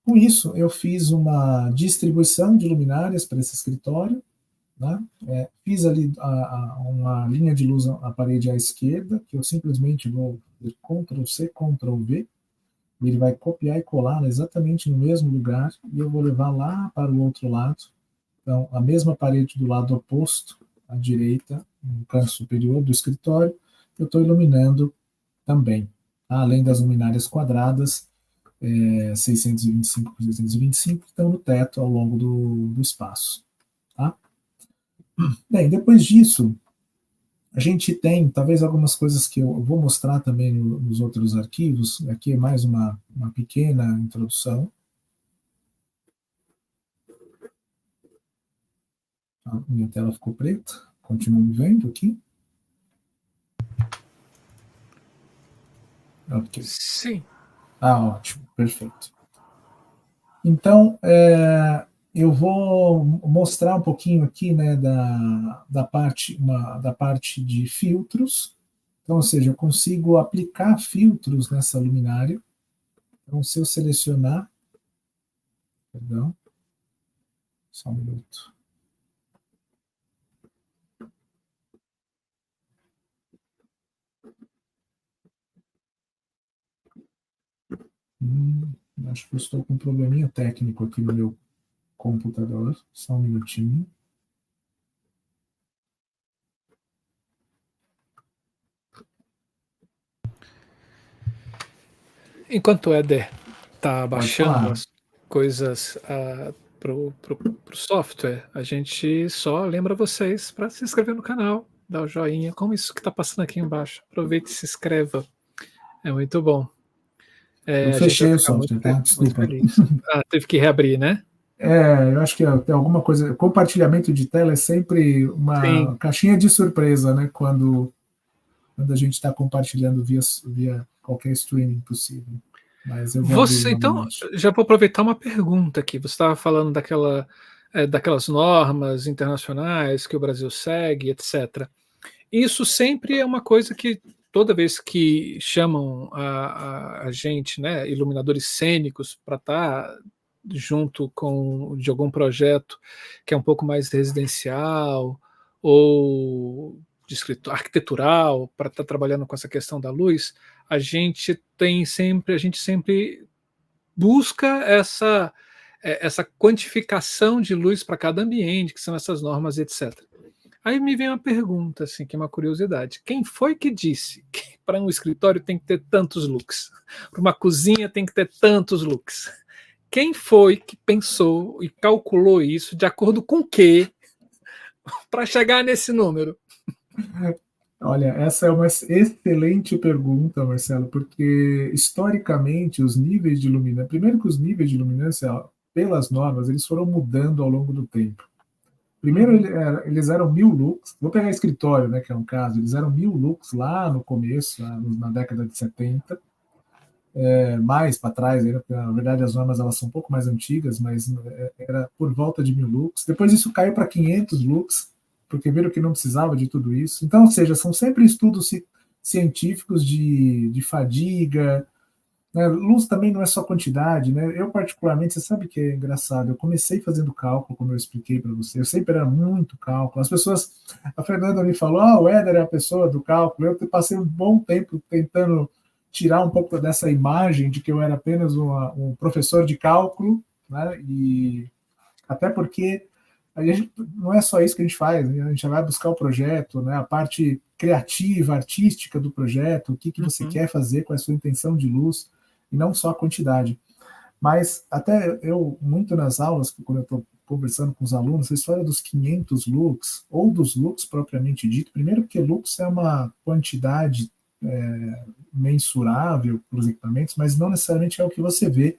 com isso, eu fiz uma distribuição de luminárias para esse escritório, né? Fiz ali uma linha de luz na parede à esquerda, que eu simplesmente vou fazer Ctrl+C, Ctrl+V, e ele vai copiar e colar exatamente no mesmo lugar, e eu vou levar lá para o outro lado. Então, a mesma parede do lado oposto, à direita, no canto superior do escritório, eu estou iluminando também, tá? Além das luminárias quadradas, 625 por 625, que estão no teto ao longo do espaço. Tá? Bem, depois disso, a gente tem talvez algumas coisas que eu vou mostrar também nos outros arquivos. Aqui é mais uma pequena introdução. Minha tela ficou preta. Continua me vendo aqui? Ok. Sim. Ótimo, perfeito. Então, eu vou mostrar um pouquinho aqui, né, da parte de filtros. Então, ou seja, eu consigo aplicar filtros nessa luminária. Então, se eu selecionar, perdão, só um minuto. Acho que eu estou com um probleminha técnico aqui no meu computador. Só um minutinho. Enquanto o Éder está baixando as coisas para o software, a gente só lembra vocês para se inscrever no canal, dar o joinha, como isso que está passando aqui embaixo. Aproveite e se inscreva. É muito bom. Eu fechei o software, tá? Desculpa. Teve que reabrir, né? Eu acho que tem alguma coisa. Compartilhamento de tela é sempre uma caixinha de surpresa, né? Quando a gente está compartilhando via qualquer streaming possível. Mas eu vou então, já vou aproveitar uma pergunta aqui. Você estava falando daquelas normas internacionais que o Brasil segue, etc. Isso sempre é uma coisa que toda vez que chamam a gente, né, iluminadores cênicos, para estar junto de algum projeto que é um pouco mais residencial ou de arquitetural, para estar trabalhando com essa questão da luz, a gente sempre busca essa quantificação de luz para cada ambiente, que são essas normas, etc. Aí me vem uma pergunta, assim, que é uma curiosidade. Quem foi que disse que para um escritório tem que ter tantos lux? Para uma cozinha tem que ter tantos lux? Quem foi que pensou e calculou isso de acordo com o quê para chegar nesse número? Olha, essa é uma excelente pergunta, Marcelo, porque historicamente os níveis de luminância, primeiro que os níveis de luminância, pelas normas, eles foram mudando ao longo do tempo. Primeiro eles eram 1000 lux, vou pegar escritório, né, que é um caso, eles eram 1000 lux lá no começo, na década de 70, mais para trás, porque na verdade as normas elas são um pouco mais antigas, mas era por volta de 1000 lux. Depois isso caiu para 500 lux, porque viram que não precisava de tudo isso. Então, ou seja, são sempre estudos científicos de fadiga, né? Luz também não é só quantidade, né? Eu particularmente, você sabe que é engraçado, eu comecei fazendo cálculo, como eu expliquei para você, eu sempre era muito cálculo. As pessoas, a Fernanda me falou, o Éder é a pessoa do cálculo. Eu passei um bom tempo tentando tirar um pouco dessa imagem de que eu era apenas um professor de cálculo, né? E até porque a gente, não é só isso que a gente faz, né? A gente vai buscar o projeto, né? A parte criativa, artística do projeto, o que você quer fazer, com a sua intenção de luz, e não só a quantidade. Mas até eu, muito nas aulas, quando eu estou conversando com os alunos, a história dos 500 lux, ou dos lux propriamente dito, primeiro porque lux é uma quantidade mensurável para os equipamentos, mas não necessariamente é o que você vê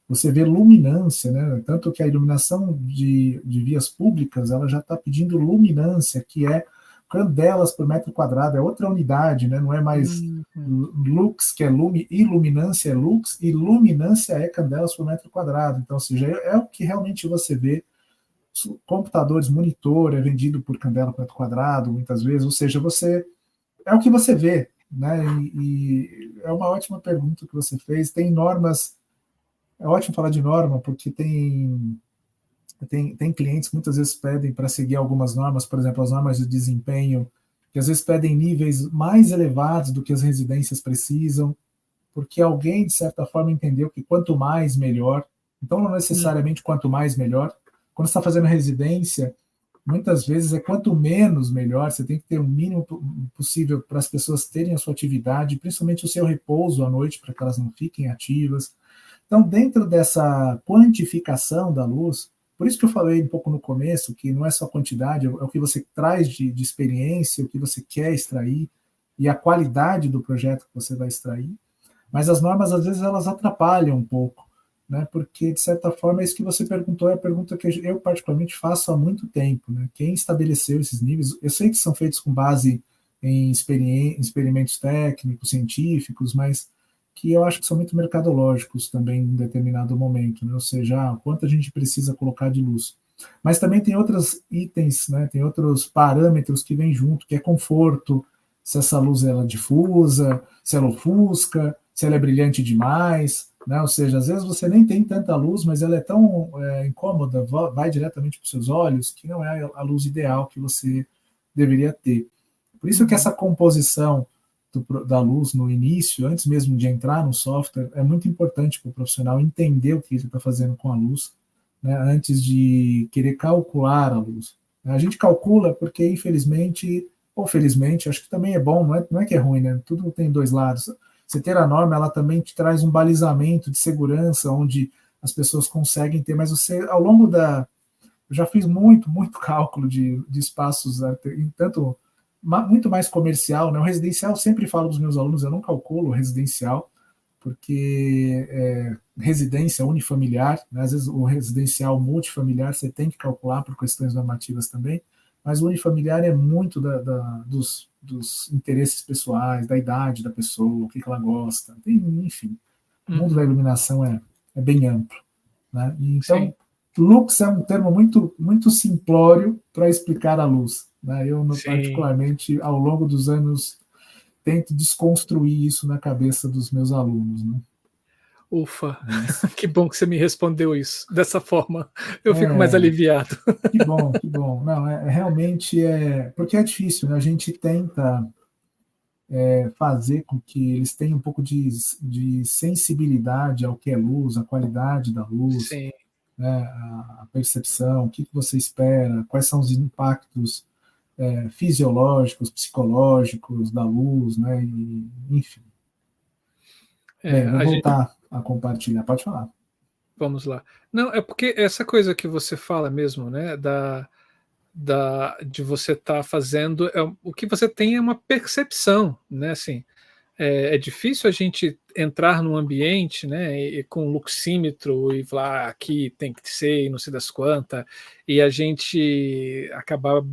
você vê luminância, né? Tanto que a iluminação de vias públicas, ela já está pedindo luminância, que é candelas por metro quadrado, é outra unidade, né? Não é mais lux, que é lume, iluminância é lux, e luminância é candelas por metro quadrado. Então, ou seja, é o que realmente você vê. Computadores, monitor é vendido por candela por metro quadrado, muitas vezes, ou seja, é o que você vê, né? E é uma ótima pergunta que você fez. Tem normas, é ótimo falar de norma, porque tem clientes que muitas vezes pedem para seguir algumas normas, por exemplo, as normas de desempenho, que às vezes pedem níveis mais elevados do que as residências precisam, porque alguém, de certa forma, entendeu que quanto mais, melhor. Então, não necessariamente quanto mais, melhor. Quando você está fazendo residência, muitas vezes é quanto menos, melhor. Você tem que ter o mínimo possível para as pessoas terem a sua atividade, principalmente o seu repouso à noite, para que elas não fiquem ativas. Então, dentro dessa quantificação da luz, por isso que eu falei um pouco no começo, que não é só quantidade, é o que você traz de experiência, o que você quer extrair, e a qualidade do projeto que você vai extrair. Mas as normas, às vezes, elas atrapalham um pouco, né? Porque, de certa forma, é isso que você perguntou, é a pergunta que eu, particularmente, faço há muito tempo, né? Quem estabeleceu esses níveis? Eu sei que são feitos com base em experimentos técnicos, científicos, mas que eu acho que são muito mercadológicos também em determinado momento, né? Ou seja, quanto a gente precisa colocar de luz. Mas também tem outros itens, né? Tem outros parâmetros que vêm junto, que é conforto, se essa luz ela é difusa, se ela ofusca, se ela é brilhante demais, né? Ou seja, às vezes você nem tem tanta luz, mas ela é tão incômoda, vai diretamente para os seus olhos, que não é a luz ideal que você deveria ter. Por isso que essa composição da luz no início, antes mesmo de entrar no software, é muito importante para o profissional entender o que ele está fazendo com a luz, né, antes de querer calcular a luz. A gente calcula porque, infelizmente, ou felizmente, acho que também é bom, não é que é ruim, né? Tudo tem dois lados. Você ter a norma, ela também te traz um balizamento de segurança, onde as pessoas conseguem ter, mas você, ao longo da... Eu já fiz muito cálculo de espaços, tanto muito mais comercial, né? O residencial, eu sempre falo dos meus alunos, eu não calculo o residencial, porque residência unifamiliar, né? Às vezes o residencial multifamiliar você tem que calcular por questões normativas também, mas o unifamiliar é muito dos interesses pessoais, da idade da pessoa, o que ela gosta, enfim. O mundo da iluminação é bem amplo, né? E então, sim, lux é um termo muito simplório para explicar a luz, né? Eu, particularmente, ao longo dos anos, tento desconstruir isso na cabeça dos meus alunos, né? Ufa, que bom que você me respondeu isso dessa forma. Eu fico mais aliviado. Que bom, que bom. Não, realmente porque é difícil, né? A gente tenta fazer com que eles tenham um pouco de sensibilidade ao que é luz, a qualidade da luz, sim, né? A percepção, o que você espera, quais são os impactos fisiológicos, psicológicos da luz, né? E, enfim. Bem, vou voltar a compartilhar. Pode falar. Vamos lá. Não, é porque essa coisa que você fala mesmo, né? De você estar fazendo, o que você tem é uma percepção, né? Assim, é difícil a gente entrar num ambiente, né? E com luxímetro e falar aqui tem que ser e não sei das quantas, e a gente acabar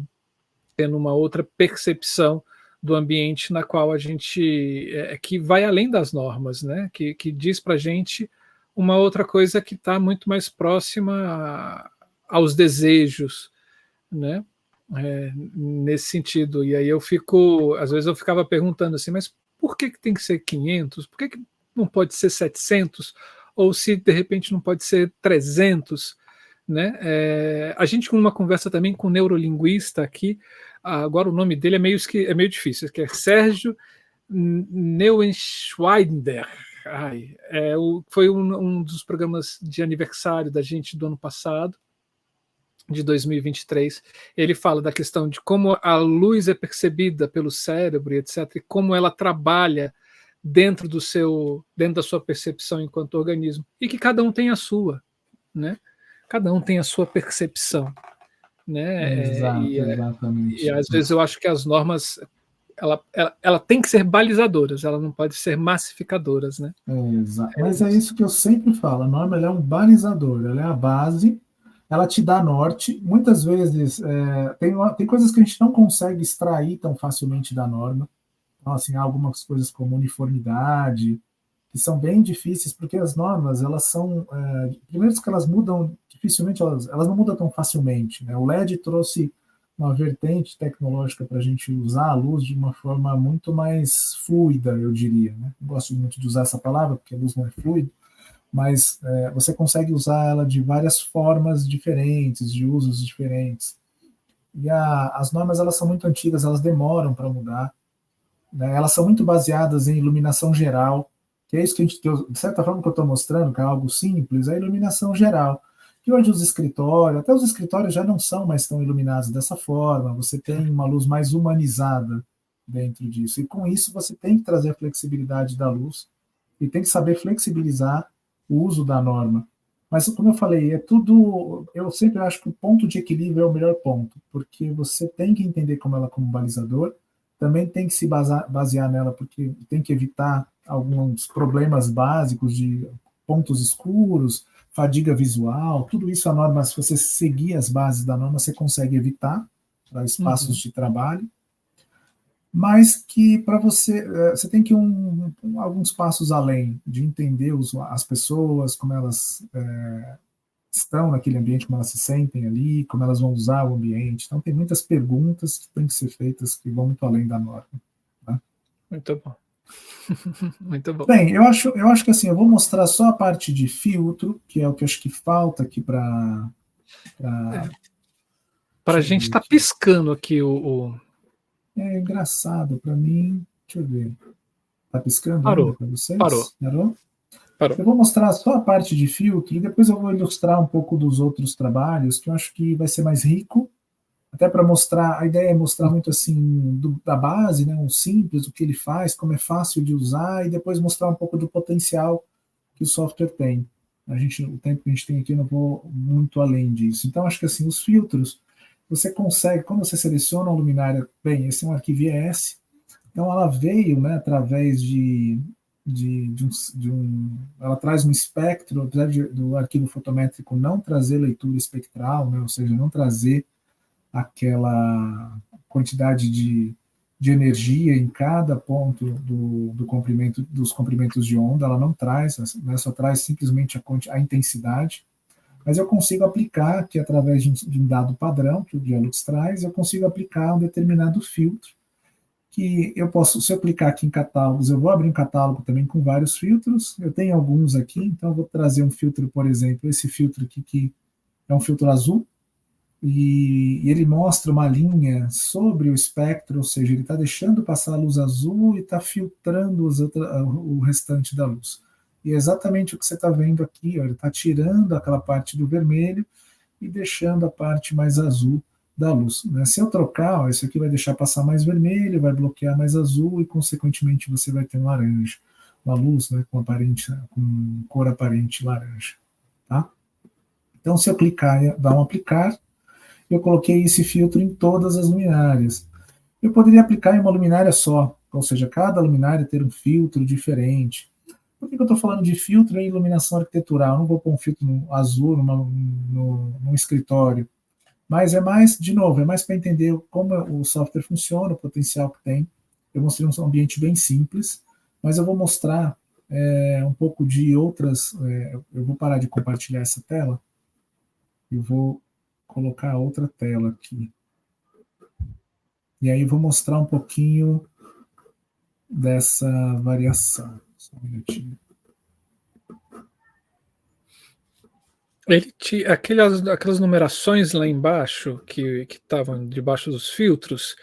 tendo uma outra percepção do ambiente na qual a gente que vai além das normas, né? Que diz para a gente uma outra coisa que está muito mais próxima aos desejos, né? Nesse sentido. E aí às vezes eu ficava perguntando assim, mas por que tem que ser 500? Por que não pode ser 700? Ou se de repente não pode ser 300? Né? A gente com uma conversa também com um neurolinguista aqui, agora o nome dele é meio difícil, que é Sérgio Neuenschweider. Foi um dos programas de aniversário da gente do ano passado, de 2023. Ele fala da questão de como a luz é percebida pelo cérebro, etc., e como ela trabalha dentro da sua percepção enquanto organismo, e que cada um tem a sua, né? Cada um tem a sua percepção, né? Exatamente. E às vezes eu acho que as normas ela tem que ser balizadoras, ela não pode ser massificadoras, né? Exato. Mas é isso que eu sempre falo, a norma ela é um balizador, ela é a base, ela te dá norte. Muitas vezes tem coisas que a gente não consegue extrair tão facilmente da norma. Então, assim, há algumas coisas como uniformidade, que são bem difíceis, porque as normas, elas são, primeiro que elas mudam, dificilmente, elas não mudam tão facilmente, né? O LED trouxe uma vertente tecnológica para a gente usar a luz de uma forma muito mais fluida, eu diria, né? Não gosto muito de usar essa palavra, porque a luz não é fluida, mas você consegue usar ela de várias formas diferentes, de usos diferentes. E as normas, elas são muito antigas, elas demoram para mudar, né? Elas são muito baseadas em iluminação geral, que é isso que a gente, de certa forma, que eu estou mostrando, que é algo simples, é a iluminação geral. Que hoje os escritórios, até os escritórios já não são mais tão iluminados dessa forma, você tem uma luz mais humanizada dentro disso. E com isso você tem que trazer a flexibilidade da luz e tem que saber flexibilizar o uso da norma. Mas, como eu falei, é tudo. Eu sempre acho que o ponto de equilíbrio é o melhor ponto, porque você tem que entender como ela como balizador, também tem que se basear nela, porque tem que evitar alguns problemas básicos de pontos escuros, fadiga visual, tudo isso a norma, se você seguir as bases da norma, você consegue evitar para espaços de trabalho, mas que para você tem que ir alguns passos além de entender as pessoas, como elas estão naquele ambiente, como elas se sentem ali, como elas vão usar o ambiente. Então, tem muitas perguntas que têm que ser feitas que vão muito além da norma. Tá? Muito bom. Muito bom. Bem, eu acho que assim, eu vou mostrar só a parte de filtro, que é o que eu acho que falta aqui para a gente tá piscando aqui É engraçado para mim. Deixa eu ver. Tá piscando Parou. para vocês? Parou. Eu vou mostrar só a parte de filtro e depois eu vou ilustrar um pouco dos outros trabalhos, que eu acho que vai ser mais rico, até para mostrar, a ideia é mostrar muito assim da base, né, o simples, o que ele faz, como é fácil de usar, e depois mostrar um pouco do potencial que o software tem. O tempo que a gente tem aqui, eu não vou muito além disso. Então, acho que assim, os filtros, você consegue, quando você seleciona a luminária, bem, esse é um arquivo ES, então ela veio, né, através ela traz um espectro, apesar do arquivo fotométrico não trazer leitura espectral, né, ou seja, não trazer aquela quantidade de energia em cada ponto dos comprimentos de onda, ela não traz, né, só traz simplesmente a intensidade, mas eu consigo aplicar, que através de um dado padrão que o Dialux traz, eu consigo aplicar um determinado filtro, que eu posso, se eu clicar aqui em catálogos, eu vou abrir um catálogo também com vários filtros, eu tenho alguns aqui, então eu vou trazer um filtro, por exemplo, esse filtro aqui, que é um filtro azul, e ele mostra uma linha sobre o espectro, ou seja, ele está deixando passar a luz azul e está filtrando o restante da luz. E é exatamente o que você está vendo aqui, ó, ele está tirando aquela parte do vermelho e deixando a parte mais azul da luz. Né? Se eu trocar, ó, isso aqui vai deixar passar mais vermelho, vai bloquear mais azul e, consequentemente, você vai ter um laranja, uma luz, né, com cor aparente laranja. Tá? Então, se eu clicar e dar um aplicar, eu coloquei esse filtro em todas as luminárias. Eu poderia aplicar em uma luminária só, ou seja, cada luminária ter um filtro diferente. Por que eu estou falando de filtro em iluminação arquitetural? Eu não vou pôr um filtro azul num escritório. Mas de novo, é mais para entender como o software funciona, o potencial que tem. Eu mostrei um ambiente bem simples, mas eu vou mostrar um pouco de outras. Eu vou parar de compartilhar essa tela e vou colocar outra tela aqui. E aí vou mostrar um pouquinho dessa variação. Só um minutinho. Aquelas numerações lá embaixo, que estavam debaixo dos filtros,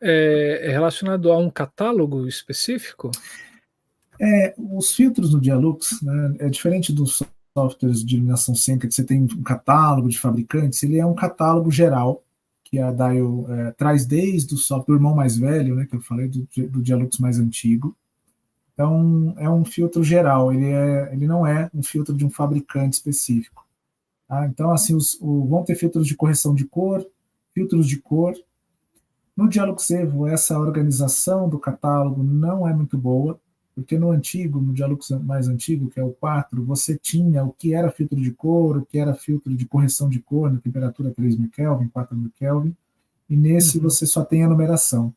é relacionado a um catálogo específico? Os filtros no Dialux, né, é diferente dos softwares de iluminação cênica, que você tem um catálogo de fabricantes, ele é um catálogo geral, que a Dial traz desde o software do irmão mais velho, né, que eu falei, do Dialux mais antigo. Então, é um filtro geral, ele não é um filtro de um fabricante específico. Tá? Então, assim, vão ter filtros de correção de cor, filtros de cor, No Dialux Evo, essa organização do catálogo não é muito boa, porque no Dialux mais antigo, que é o 4, você tinha o que era filtro de cor, o que era filtro de correção de cor, na temperatura 3.000 Kelvin, 4.000 Kelvin, e nesse você só tem a numeração.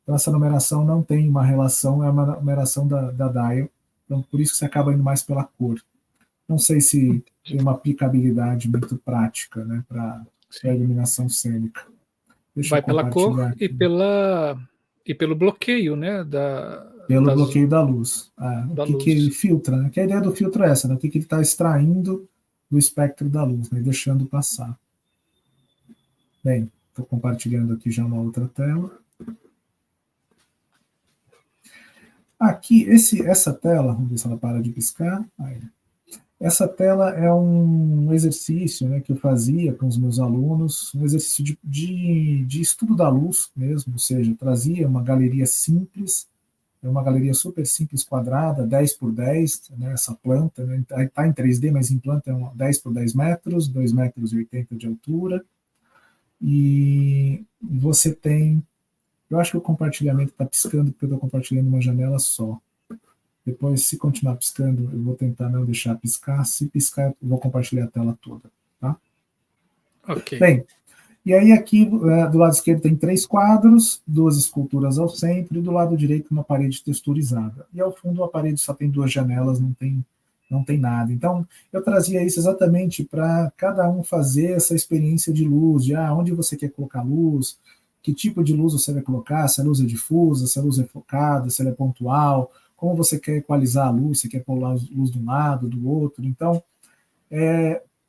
Então essa numeração não tem uma relação, é uma numeração da dial, então por isso que você acaba indo mais pela cor. Não sei se tem uma aplicabilidade muito prática, né, para a iluminação cênica. Vai pela cor aqui. e pelo bloqueio, né? Pelo bloqueio da luz. Que ele filtra, né? Que a ideia do filtro é essa, né? O que ele está extraindo do espectro da luz, né? Deixando passar. Bem, estou compartilhando aqui já uma outra tela. Aqui, essa tela, vamos ver se ela para de piscar. Aí. Essa tela é um exercício, né, que eu fazia com os meus alunos, um exercício de estudo da luz mesmo, ou seja, eu trazia uma galeria simples, uma galeria super simples, quadrada, 10 por 10, né, essa planta, né, está em 3D, mas em planta é 10 por 10 metros, 2,80 metros de altura, e você tem, eu acho que o compartilhamento está piscando, porque eu estou compartilhando uma janela só. Depois, se continuar piscando, eu vou tentar não deixar piscar. Se piscar, eu vou compartilhar a tela toda. Tá? Ok. Bem, e aí aqui do lado esquerdo tem 3 quadros, 2 esculturas ao centro, e do lado direito uma parede texturizada. E ao fundo a parede só tem 2 janelas, não tem nada. Então, eu trazia isso exatamente para cada um fazer essa experiência de luz, de onde você quer colocar luz, que tipo de luz você vai colocar, se a luz é difusa, se a luz é focada, se ela é pontual, como você quer equalizar a luz, você quer pôr a luz de um lado, do outro. Então,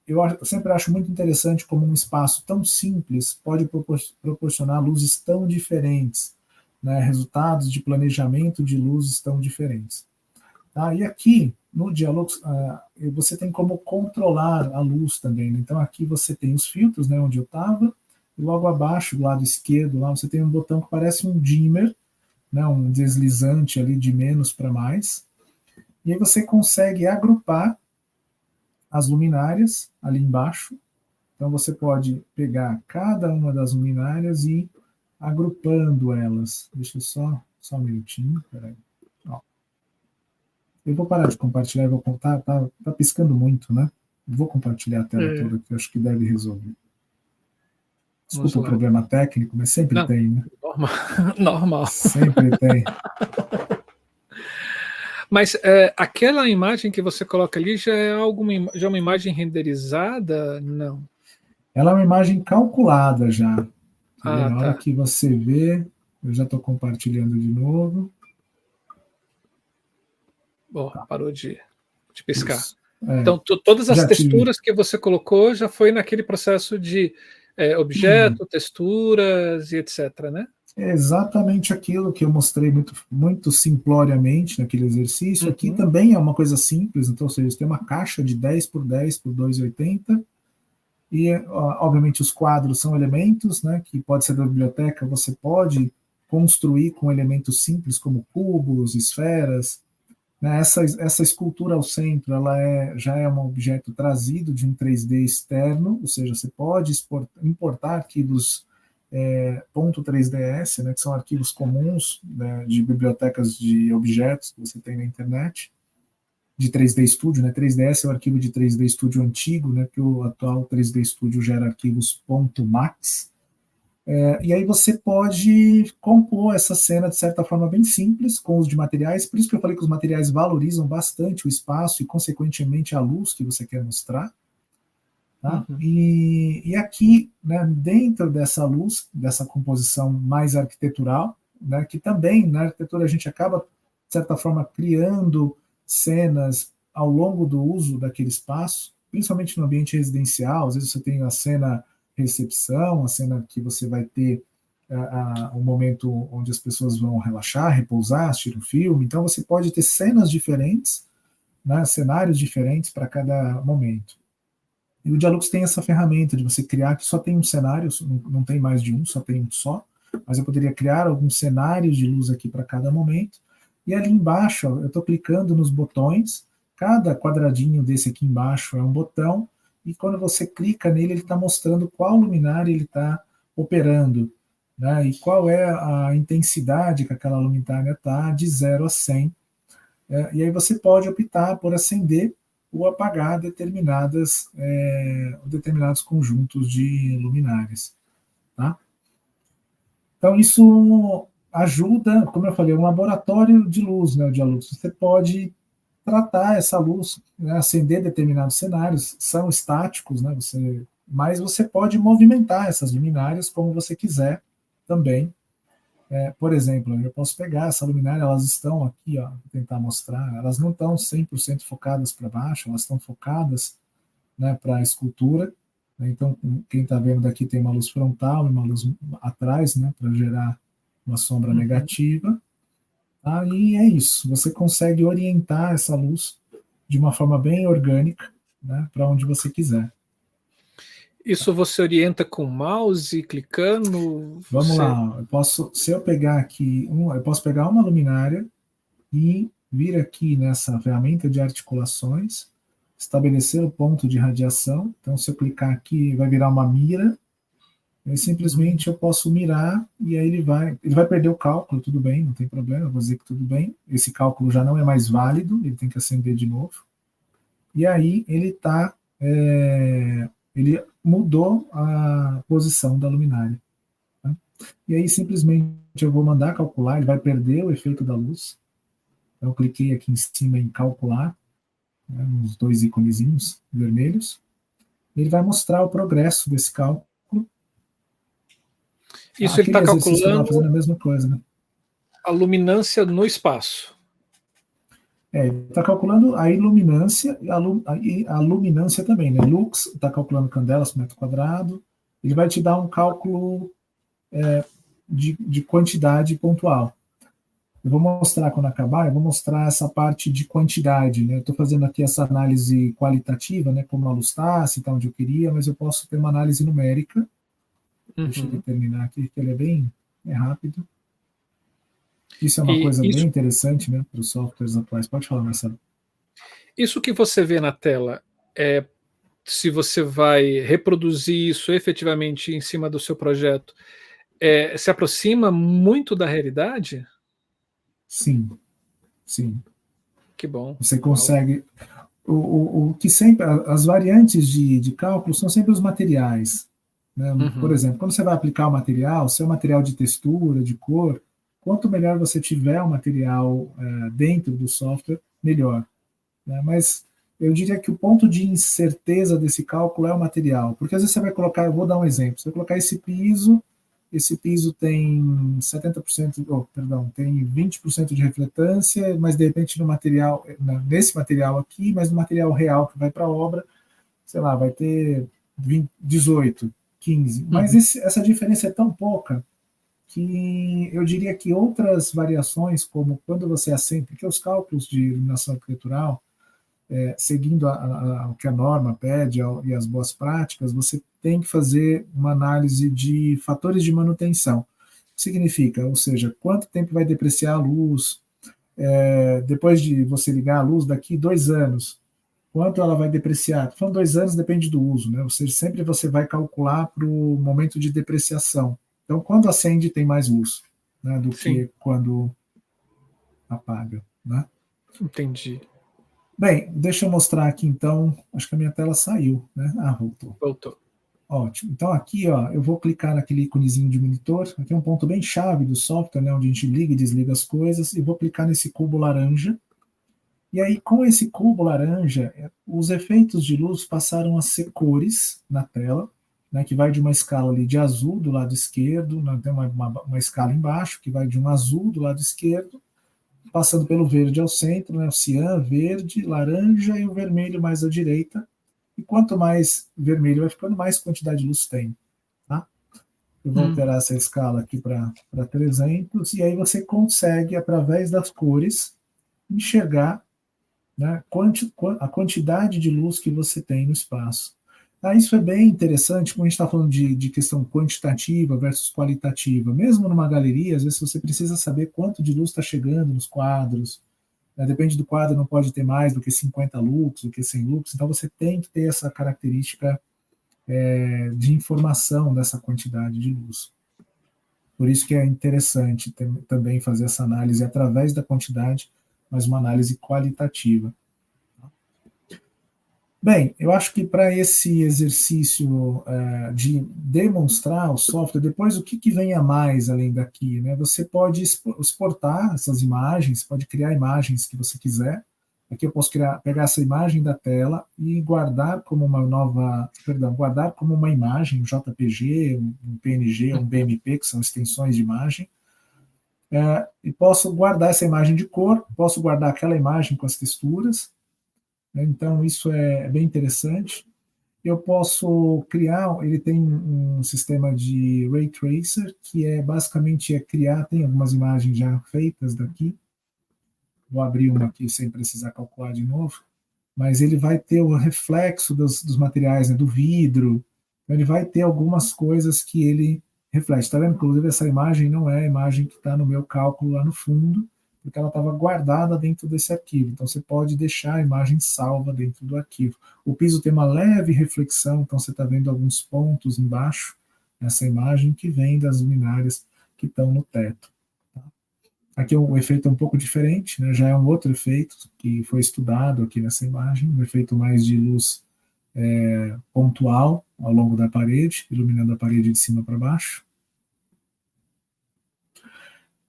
eu sempre acho muito interessante como um espaço tão simples pode proporcionar luzes tão diferentes, né? Resultados de planejamento de luzes tão diferentes. Tá? E aqui, no Dialux, você tem como controlar a luz também. Então, aqui você tem os filtros, né, onde eu estava, e logo abaixo, do lado esquerdo, lá você tem um botão que parece um dimmer, né, um deslizante ali de menos para mais, e aí você consegue agrupar as luminárias ali embaixo. Então você pode pegar cada uma das luminárias e ir agrupando elas. Deixa eu só um minutinho, peraí. Ó. Eu vou parar de compartilhar e vou contar, tá piscando muito, né? Vou compartilhar a tela toda, que eu acho que deve resolver. Desculpa o problema técnico, mas sempre tem, né? Normal. Sempre tem. Mas aquela imagem que você coloca ali já é uma imagem renderizada? Não. Ela é uma imagem calculada já. Na hora tá. que você vê, eu já estou compartilhando de novo. Parou de piscar. É, então, todas as texturas que você colocou já foi naquele processo de objeto, texturas e etc, né? É exatamente aquilo que eu mostrei muito simploriamente naquele exercício. Aqui também é uma coisa simples, então, ou seja, você tem uma caixa de 10 por 10 por 2,80 e, obviamente, os quadros são elementos, né, que pode ser da biblioteca, você pode construir com elementos simples como cubos, esferas. Né, essa escultura ao centro, já é um objeto trazido de um 3D externo, ou seja, você pode importar arquivos .3ds, né, que são arquivos comuns, né, de bibliotecas de objetos que você tem na internet, de 3D Studio, né, 3ds é o arquivo de 3D Studio antigo, né, que o atual 3D Studio gera arquivos .max, e aí você pode compor essa cena de certa forma bem simples, com os de materiais, por isso que eu falei que os materiais valorizam bastante o espaço e, consequentemente, a luz que você quer mostrar. Tá? E aqui, né, dentro dessa luz, dessa composição mais arquitetural, né, que também na arquitetura a gente acaba, de certa forma, criando cenas ao longo do uso daquele espaço, principalmente no ambiente residencial. Às vezes você tem a cena recepção, a cena que você vai ter um momento onde as pessoas vão relaxar, repousar, assistir um filme. Então você pode ter cenas diferentes, né, cenários diferentes para cada momento. E o Dialux tem essa ferramenta de você criar, que só tem um cenário, não tem mais de um, só tem um só, mas eu poderia criar alguns cenários de luz aqui para cada momento. E ali embaixo, ó, eu estou clicando nos botões, cada quadradinho desse aqui embaixo é um botão, e quando você clica nele, ele está mostrando qual luminária ele está operando. né? E qual é a intensidade que aquela luminária está de 0 a 100. E aí você pode optar por acender ou apagar determinados conjuntos de luminárias. Tá? Então, isso ajuda, como eu falei, um laboratório de luz, né, o Dialux. Você pode tratar essa luz, né, acender determinados cenários, são estáticos, né, mas você pode movimentar essas luminárias como você quiser também. Por exemplo, eu posso pegar essa luminária, elas estão aqui, ó, vou tentar mostrar, elas não estão 100% focadas para baixo, elas estão focadas, né, para a escultura. Então, quem está vendo daqui tem uma luz frontal e uma luz atrás, né, para gerar uma sombra negativa. Aí é isso, você consegue orientar essa luz de uma forma bem orgânica, né, para onde você quiser. Isso você orienta com o mouse, clicando? Vamos lá, se eu pegar aqui, eu posso pegar uma luminária e vir aqui nessa ferramenta de articulações, estabelecer o ponto de radiação. Então, se eu clicar aqui, vai virar uma mira. Aí, simplesmente, eu posso mirar e aí ele vai perder o cálculo, tudo bem, não tem problema, eu vou dizer que tudo bem. Esse cálculo já não é mais válido, ele tem que acender de novo. E aí, ele mudou a posição da luminária. Tá? E aí, simplesmente, eu vou mandar calcular, ele vai perder o efeito da luz. Então, eu cliquei aqui em cima em calcular, né, uns 2 íconezinhos vermelhos. Ele vai mostrar o progresso desse cálculo. Isso ele está calculando fazendo a mesma coisa, né? A luminância no espaço. Ele está calculando a iluminância e a luminância também, né? Lux está calculando candelas por metro quadrado. Ele vai te dar um cálculo de quantidade pontual. Eu vou mostrar quando acabar, eu vou mostrar essa parte de quantidade, né? Eu estou fazendo aqui essa análise qualitativa, né? Como a luz está, se está onde eu queria, mas eu posso ter uma análise numérica. Deixa eu determinar aqui, que ele é bem rápido. Isso é uma coisa bem interessante, né? Para os softwares atuais. Pode falar, Marcelo. Isso que você vê na tela, se você vai reproduzir isso efetivamente em cima do seu projeto, se aproxima muito da realidade? Sim, sim. Que bom. Você consegue. O que sempre. As variantes de cálculo são sempre os materiais. Né? Por exemplo, quando você vai aplicar o material, se é um material de textura, de cor, quanto melhor você tiver o material dentro do software, melhor. Né? Mas eu diria que o ponto de incerteza desse cálculo é o material. Porque às vezes você vai colocar, eu vou dar um exemplo, você vai colocar esse piso tem 70%, tem 20% de refletância, mas de repente nesse material aqui, mas no material real que vai para a obra, sei lá, vai ter 18, 15. Mas essa diferença é tão pouca que eu diria que outras variações, como quando você acende, porque os cálculos de iluminação arquitetural, seguindo o que a norma pede e as boas práticas, você tem que fazer uma análise de fatores de manutenção. O que significa? Ou seja, quanto tempo vai depreciar a luz, depois de você ligar a luz, daqui 2 anos, quanto ela vai depreciar? Falando 2 anos, depende do uso, né? Ou seja, sempre você vai calcular para o momento de depreciação. Então, quando acende, tem mais luz, né, do que quando apaga. Né? Entendi. Bem, deixa eu mostrar aqui então. Acho que a minha tela saiu, né? Voltou. Voltou. Ótimo. Então aqui, ó, eu vou clicar naquele íconezinho de monitor. Aqui é um ponto bem chave do software, né, onde a gente liga e desliga as coisas. E vou clicar nesse cubo laranja. E aí, com esse cubo laranja, os efeitos de luz passaram a ser cores na tela, né, que vai de uma escala ali de azul do lado esquerdo, né, tem uma escala embaixo que vai de um azul do lado esquerdo, passando pelo verde ao centro, né, o cian, verde, laranja e o vermelho mais à direita. E quanto mais vermelho vai ficando, mais quantidade de luz tem. Tá? Eu vou alterar essa escala aqui para 300, e aí você consegue, através das cores, enxergar, né, a quantidade de luz que você tem no espaço. Isso é bem interessante, quando a gente está falando de questão quantitativa versus qualitativa. Mesmo numa galeria, às vezes você precisa saber quanto de luz está chegando nos quadros. Depende do quadro, não pode ter mais do que 50 lux, do que 100 lux. Então você tem que ter essa característica de informação dessa quantidade de luz. Por isso que é interessante também fazer essa análise através da quantidade, mas uma análise qualitativa. Bem, eu acho que para esse exercício de demonstrar o software, depois o que vem a mais além daqui, né? Você pode exportar essas imagens, pode criar imagens que você quiser. Aqui eu posso pegar essa imagem da tela e guardar como guardar como uma imagem, um JPG, um PNG, um BMP, que são extensões de imagem. E posso guardar essa imagem de cor, posso guardar aquela imagem com as texturas. Então, isso é bem interessante. Eu posso criar, ele tem um sistema de Ray Tracer, que basicamente criar, tem algumas imagens já feitas daqui. Vou abrir uma aqui sem precisar calcular de novo. Mas ele vai ter o reflexo dos materiais, né, do vidro. Então, ele vai ter algumas coisas que ele reflete. Está vendo? Inclusive, essa imagem não é a imagem que está no meu cálculo lá no fundo, porque ela estava guardada dentro desse arquivo. Então, você pode deixar a imagem salva dentro do arquivo. O piso tem uma leve reflexão, então você está vendo alguns pontos embaixo nessa imagem que vem das luminárias que estão no teto. Tá? Aqui o efeito é um pouco diferente, né? Já é um outro efeito que foi estudado aqui nessa imagem, um efeito mais de luz pontual ao longo da parede, iluminando a parede de cima para baixo.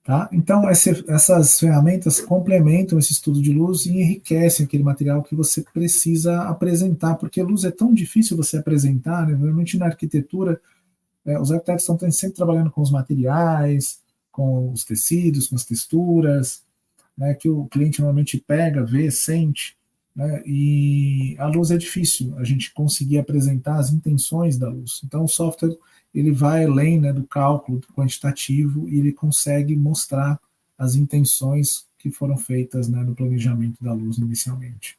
Tá? Então, essas ferramentas complementam esse estudo de luz e enriquecem aquele material que você precisa apresentar, porque luz é tão difícil você apresentar, né? Normalmente na arquitetura, os arquitetos estão sempre trabalhando com os materiais, com os tecidos, com as texturas, né, que o cliente normalmente pega, vê, sente, né, e a luz é difícil a gente conseguir apresentar as intenções da luz. Então, o software ele vai além, né, do cálculo quantitativo e ele consegue mostrar as intenções que foram feitas, né, no planejamento da luz inicialmente.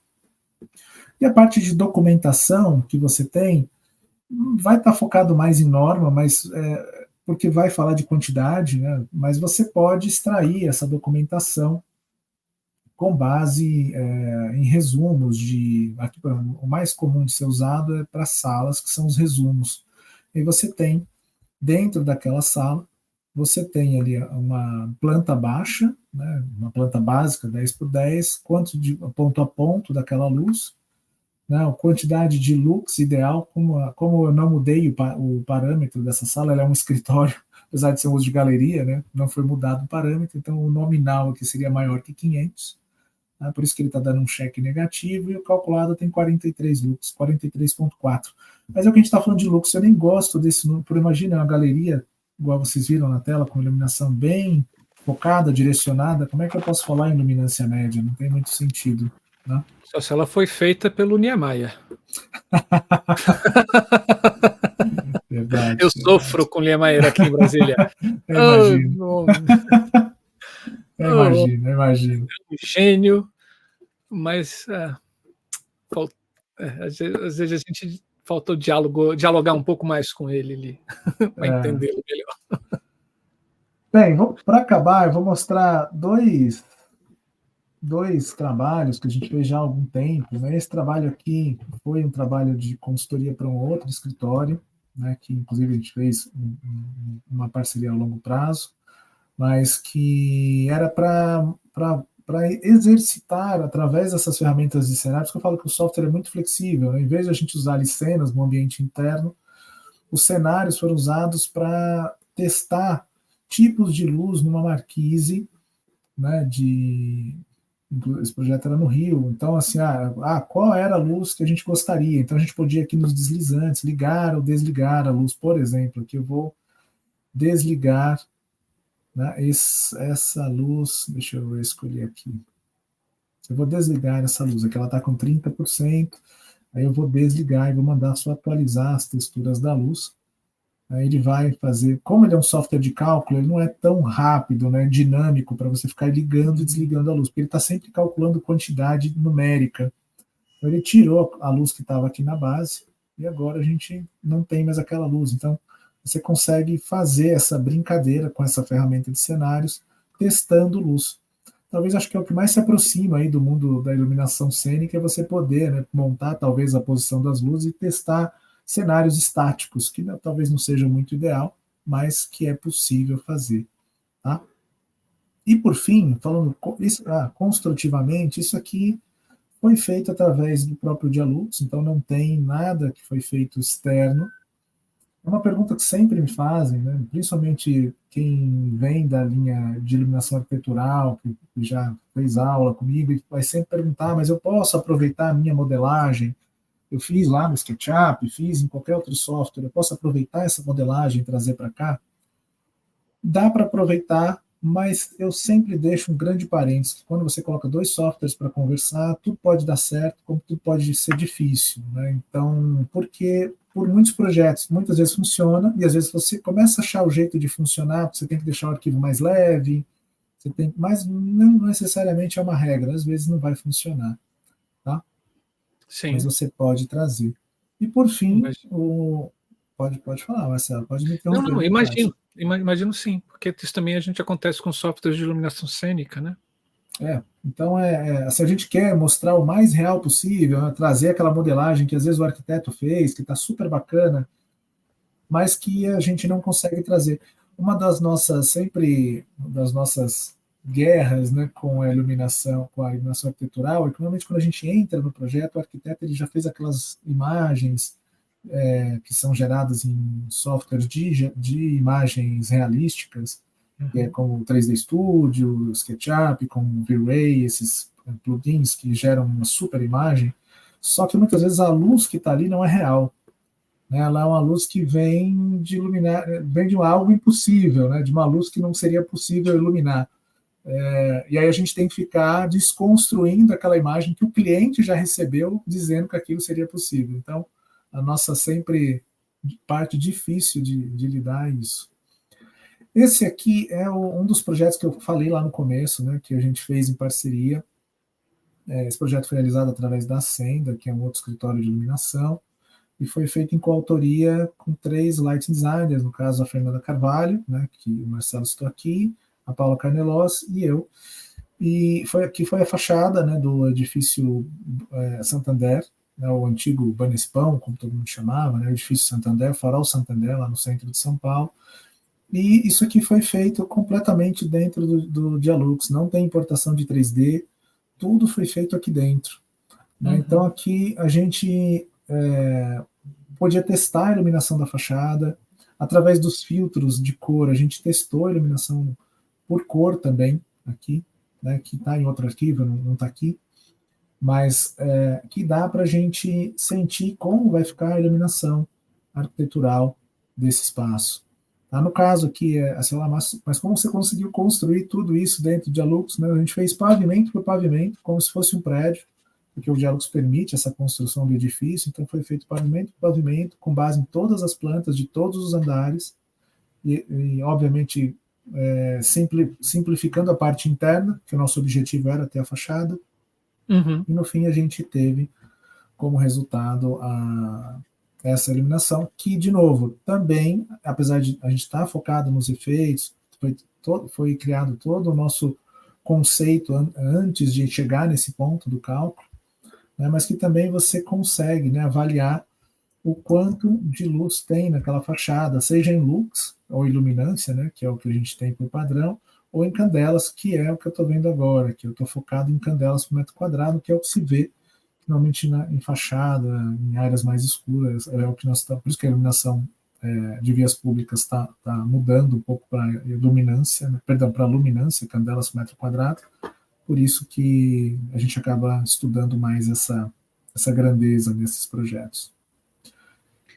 E a parte de documentação que você tem vai estar focado mais em norma, mas porque vai falar de quantidade, né, mas você pode extrair essa documentação com base em resumos aqui, o mais comum de ser usado é para salas, que são os resumos. E você tem, dentro daquela sala, você tem ali uma planta baixa, né, uma planta básica 10 por 10, quanto de ponto a ponto daquela luz, né, a quantidade de lux ideal, como eu não mudei o parâmetro dessa sala, ela é um escritório, apesar de ser um uso de galeria, né, não foi mudado o parâmetro, então o nominal aqui seria maior que 500, né, por isso que ele está dando um cheque negativo, e o calculado tem 43 lux, 43,4. Mas é o que a gente está falando de lux, eu nem gosto desse número, por imagina uma galeria, igual vocês viram na tela, com iluminação bem focada, direcionada, como é que eu posso falar em luminância média? Não tem muito sentido, né? Só se ela foi feita pelo Niemeyer. Verdade, eu sofro com Niemeyer aqui em Brasília. Eu imagino. Eu imagino. É um gênio, mas às vezes a gente faltou dialogar um pouco mais com ele para entendê-lo melhor. Bem, para acabar, eu vou mostrar dois trabalhos que a gente fez já há algum tempo. Né? Esse trabalho aqui foi um trabalho de consultoria para um outro escritório, né, que inclusive a gente fez uma parceria a longo prazo, mas que era para exercitar através dessas ferramentas de cenários, que eu falo que o software é muito flexível, né? Em vez de a gente usar ali cenas no ambiente interno, os cenários foram usados para testar tipos de luz numa marquise, né, esse projeto era no Rio, então assim, qual era a luz que a gente gostaria? Então a gente podia aqui nos deslizantes ligar ou desligar a luz, por exemplo, aqui eu vou desligar, né, essa luz, deixa eu escolher aqui, eu vou desligar essa luz, aqui ela está com 30%, aí eu vou desligar e vou mandar só atualizar as texturas da luz. Aí ele vai fazer, como ele é um software de cálculo, ele não é tão rápido, né, dinâmico, para você ficar ligando e desligando a luz, porque ele está sempre calculando quantidade numérica. Então ele tirou a luz que estava aqui na base, e agora a gente não tem mais aquela luz. Então você consegue fazer essa brincadeira com essa ferramenta de cenários, testando luz. Talvez acho que é o que mais se aproxima aí do mundo da iluminação cênica, é você poder, né, montar talvez a posição das luzes e testar cenários estáticos, que talvez não seja muito ideal, mas que é possível fazer. Tá? E por fim, falando construtivamente, isso aqui foi feito através do próprio Dialux, então não tem nada que foi feito externo. É uma pergunta que sempre me fazem, né? Principalmente quem vem da linha de iluminação arquitetural, que já fez aula comigo, e vai sempre perguntar, mas eu posso aproveitar a minha modelagem? Eu fiz lá no SketchUp, fiz em qualquer outro software, eu posso aproveitar essa modelagem e trazer para cá? Dá para aproveitar, mas eu sempre deixo um grande parênteses, que quando você coloca dois softwares para conversar, tudo pode dar certo, como tudo pode ser difícil, né? Então, porque por muitos projetos, muitas vezes funciona, e às vezes você começa a achar o jeito de funcionar, você tem que deixar o arquivo mais leve, mas não necessariamente é uma regra, às vezes não vai funcionar, tá? Sim. Mas você pode trazer. E por fim, Mas... pode falar, Marcelo, pode me interromper. Não, imagino sim, porque isso também a gente acontece com softwares de iluminação cênica, né? Então, se a gente quer mostrar o mais real possível, né, trazer aquela modelagem que às vezes o arquiteto fez, que está super bacana, mas que a gente não consegue trazer. Uma das nossas guerras, né, com a iluminação arquitetural, é que normalmente quando a gente entra no projeto, o arquiteto ele já fez aquelas imagens que são geradas em softwares de imagens realísticas, que é como o 3D Studio, SketchUp, com o V-Ray, esses plugins que geram uma super imagem, só que muitas vezes a luz que está ali não é real. Né? Ela é uma luz que vem de iluminar, vem de algo impossível, né? De uma luz que não seria possível iluminar. E aí a gente tem que ficar desconstruindo aquela imagem que o cliente já recebeu, dizendo que aquilo seria possível. Então, a nossa sempre parte difícil de lidar é isso. Esse aqui é um dos projetos que eu falei lá no começo, né, que a gente fez em parceria. Esse projeto foi realizado através da Senda, que é um outro escritório de iluminação, e foi feito em coautoria com 3 light designers, no caso a Fernanda Carvalho, né, que o Marcelo citou aqui, a Paula Carnelos e eu. E aqui foi a fachada, né, do edifício Santander, né, o antigo Banespão, como todo mundo chamava, né, o edifício Santander, Farol Santander, lá no centro de São Paulo. E isso aqui foi feito completamente dentro do Dialux, não tem importação de 3D, tudo foi feito aqui dentro. Né? Então aqui a gente podia testar a iluminação da fachada, através dos filtros de cor, a gente testou a iluminação por cor também, aqui, né, que está em outro arquivo, não está aqui, mas que dá para a gente sentir como vai ficar a iluminação arquitetural desse espaço. Tá? No caso aqui, sei lá, mas como você conseguiu construir tudo isso dentro do Dialux? Né? A gente fez pavimento por pavimento, como se fosse um prédio, porque o Dialux permite essa construção do edifício, então foi feito pavimento por pavimento, com base em todas as plantas de todos os andares, e obviamente, simplificando a parte interna, que o nosso objetivo era ter a fachada, e no fim a gente teve como resultado essa iluminação, que, de novo, também, apesar de a gente estar focado nos efeitos, foi criado todo o nosso conceito antes de chegar nesse ponto do cálculo, né, mas que também você consegue, né, avaliar o quanto de luz tem naquela fachada, seja em lux, ou iluminância, né, que é o que a gente tem por padrão, ou em candelas, que é o que eu estou vendo agora, que eu estou focado em candelas por metro quadrado, que é o que se vê normalmente em fachada, em áreas mais escuras, é o que nós estamos, por isso que a iluminação de vias públicas está mudando um pouco para iluminância, né, perdão, para luminância, candelas por metro quadrado, por isso que a gente acaba estudando mais essa grandeza nesses projetos.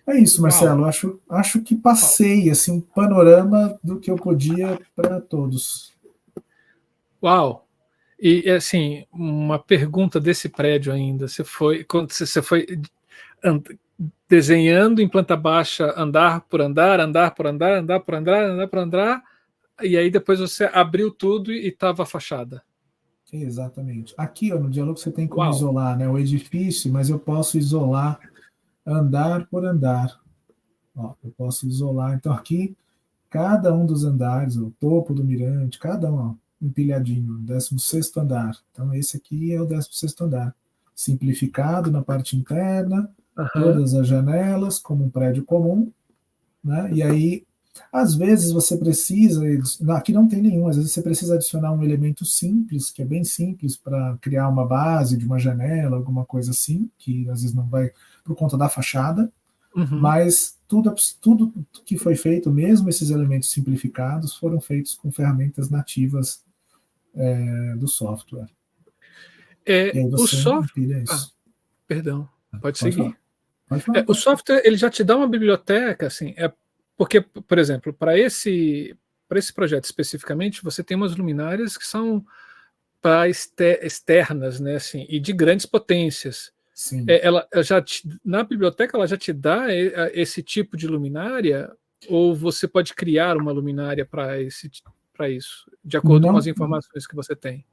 É isso, Marcelo. Acho que passei assim, um panorama do que eu podia para todos. Uau! E assim, uma pergunta desse prédio ainda. Quando você foi desenhando em planta baixa, andar por andar, andar por andar, andar por andar, andar por andar, e aí depois você abriu tudo e estava a fachada. Exatamente. Aqui, no Dialux, você tem como isolar, né, o edifício, mas eu posso isolar andar por andar. Eu posso isolar. Então, aqui, cada um dos andares, o topo do mirante, cada um, empilhadinho, 16º andar. Então, esse aqui é o 16º andar. Simplificado na parte interna, todas as janelas, como um prédio comum, né? E aí, Às vezes você precisa, aqui não tem nenhum, às vezes você precisa adicionar um elemento simples, que é bem simples, para criar uma base de uma janela, alguma coisa assim, que às vezes não vai por conta da fachada, mas tudo que foi feito, mesmo esses elementos simplificados, foram feitos com ferramentas nativas do software. E aí você empilha isso. Perdão, pode seguir. Pode falar. O software ele já te dá uma biblioteca, assim, porque, por exemplo, para esse projeto especificamente, você tem umas luminárias que são para externas, né, assim, e de grandes potências. Sim. Ela já na biblioteca ela já te dá esse tipo de luminária, ou você pode criar uma luminária para isso, de acordo com as informações que você tem?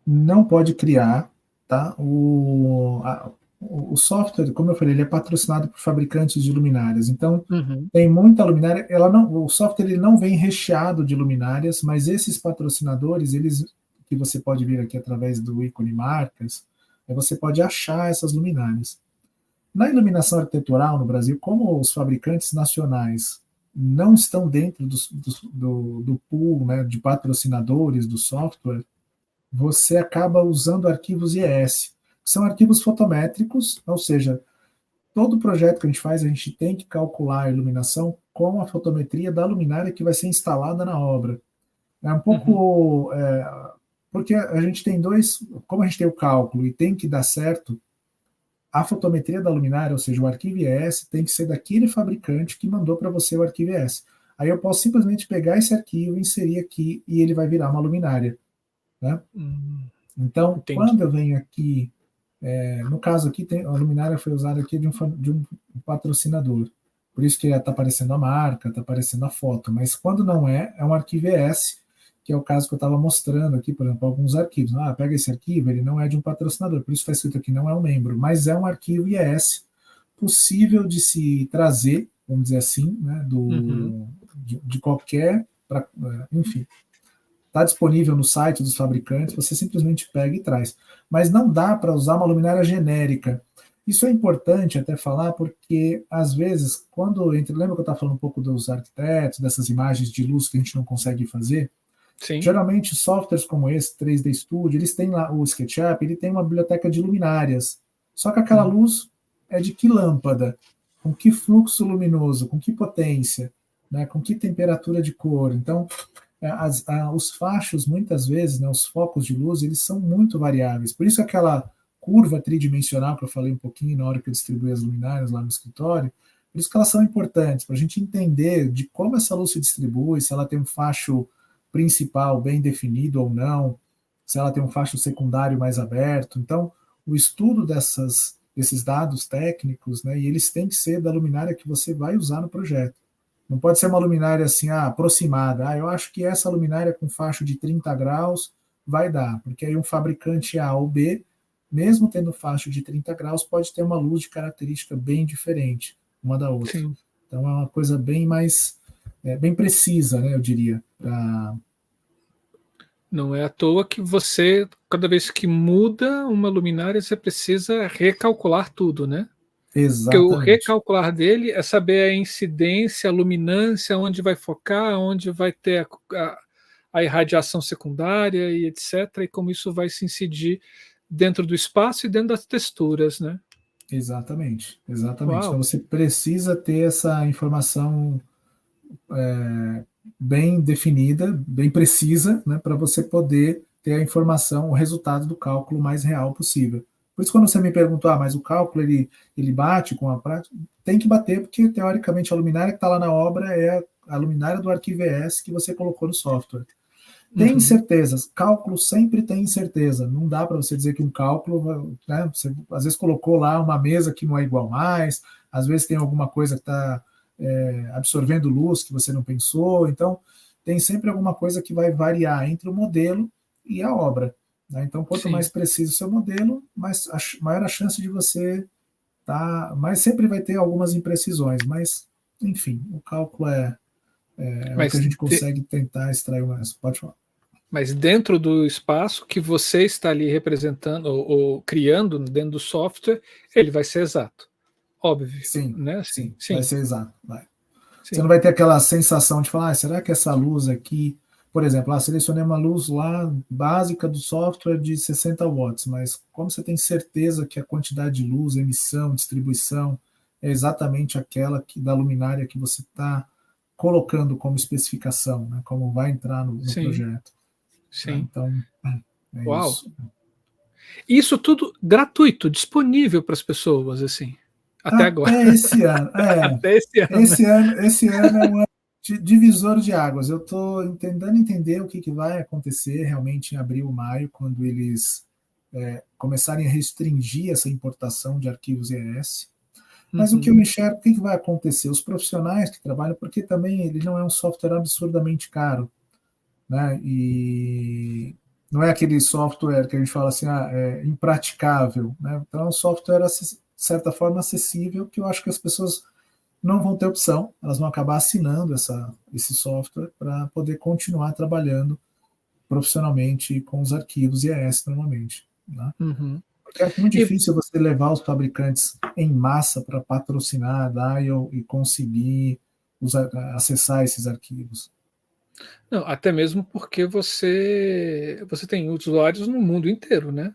Não pode criar, tá? O software, como eu falei, ele é patrocinado por fabricantes de luminárias. Então, tem muita luminária. O software ele não vem recheado de luminárias, mas esses patrocinadores, que você pode ver aqui através do ícone marcas, você pode achar essas luminárias. Na iluminação arquitetural no Brasil, como os fabricantes nacionais não estão dentro do pool, né, de patrocinadores do software, você acaba usando arquivos IES, que são arquivos fotométricos, ou seja, todo projeto que a gente faz, a gente tem que calcular a iluminação com a fotometria da luminária que vai ser instalada na obra. É um pouco... porque a gente tem como a gente tem o cálculo e tem que dar certo, a fotometria da luminária, ou seja, o arquivo IES, tem que ser daquele fabricante que mandou para você o arquivo IES. Aí eu posso simplesmente pegar esse arquivo, inserir aqui, e ele vai virar uma luminária. Né? Então, entendi. Quando eu venho aqui, no caso aqui, a luminária foi usada aqui de um patrocinador. Por isso que está aparecendo a marca, está aparecendo a foto. Mas quando não é um arquivo ES, que é o caso que eu estava mostrando aqui, por exemplo, alguns arquivos. Pega esse arquivo, ele não é de um patrocinador, por isso está escrito aqui, não é um membro, mas é um arquivo IES possível de se trazer, vamos dizer assim, né, de qualquer, enfim, está disponível no site dos fabricantes, você simplesmente pega e traz. Mas não dá para usar uma luminária genérica. Isso é importante até falar, porque às vezes, lembra que eu estava falando um pouco dos arquitetos, dessas imagens de luz que a gente não consegue fazer? Sim. Geralmente, softwares como esse, 3D Studio, eles têm lá o SketchUp, ele tem uma biblioteca de luminárias. Só que aquela luz é de que lâmpada? Com que fluxo luminoso? Com que potência? Né? Com que temperatura de cor? Então, os fachos, muitas vezes, né, os focos de luz, eles são muito variáveis. Por isso aquela curva tridimensional que eu falei um pouquinho na hora que eu distribuí as luminárias lá no escritório, por isso que elas são importantes, para a gente entender de como essa luz se distribui, se ela tem um facho principal bem definido ou não, se ela tem um facho secundário mais aberto. Então, o estudo desses dados técnicos, né, e eles têm que ser da luminária que você vai usar no projeto. Não pode ser uma luminária assim, aproximada. Eu acho que essa luminária com facho de 30 graus vai dar, porque aí um fabricante A ou B, mesmo tendo facho de 30 graus, pode ter uma luz de característica bem diferente uma da outra. Sim. Então é uma coisa bem mais... bem precisa, né, eu diria. Não é à toa que você, cada vez que muda uma luminária, você precisa recalcular tudo, né? Exatamente. Porque o recalcular dele é saber a incidência, a luminância, onde vai focar, onde vai ter a irradiação secundária e etc. E como isso vai se incidir dentro do espaço e dentro das texturas, né? Exatamente. Uau. Então você precisa ter essa informação bem definida, bem precisa, né, para você poder ter a informação, o resultado do cálculo mais real possível. Por isso, quando você me perguntou, mas o cálculo ele bate com a prática? Tem que bater, porque teoricamente a luminária que está lá na obra é a luminária do arquivo ES que você colocou no software. Tem incertezas, cálculo sempre tem incerteza, não dá para você dizer que um cálculo, né, você às vezes colocou lá uma mesa que não é igual mais, às vezes tem alguma coisa que está absorvendo luz que você não pensou, então tem sempre alguma coisa que vai variar entre o modelo e a obra. Né? Então, quanto mais preciso o seu modelo, maior a chance de você mas sempre vai ter algumas imprecisões, mas, enfim, o cálculo é o que a gente consegue tentar extrair mais. Pode falar. Mas dentro do espaço que você está ali representando ou criando dentro do software, ele vai ser exato. Óbvio. Sim, né? Sim. Vai ser exato. Vai. Você não vai ter aquela sensação de falar, será que essa luz aqui, por exemplo, selecionei uma luz lá básica do software de 60 watts, mas como você tem certeza que a quantidade de luz, emissão, distribuição é exatamente aquela da luminária que você está colocando como especificação, né, como vai entrar no projeto. Sim. Né? Então, é Uau. isso. Isso tudo gratuito, disponível para as pessoas, assim, até agora. Esse ano. Até esse ano. Esse ano é um ano divisor de águas. Eu estou tentando entender o que vai acontecer realmente em abril, maio, quando eles começarem a restringir essa importação de arquivos ES. Mas o que eu enxergo, o que vai acontecer? Os profissionais que trabalham, porque também ele não é um software absurdamente caro, né? E não é aquele software que a gente fala assim, é impraticável, né? Então é um software, de certa forma, acessível, que eu acho que as pessoas não vão ter opção, elas vão acabar assinando esse software para poder continuar trabalhando profissionalmente com os arquivos IES normalmente, né? Porque é muito difícil você levar os fabricantes em massa para patrocinar a Dial e conseguir acessar esses arquivos. Não, até mesmo porque você tem usuários no mundo inteiro, né?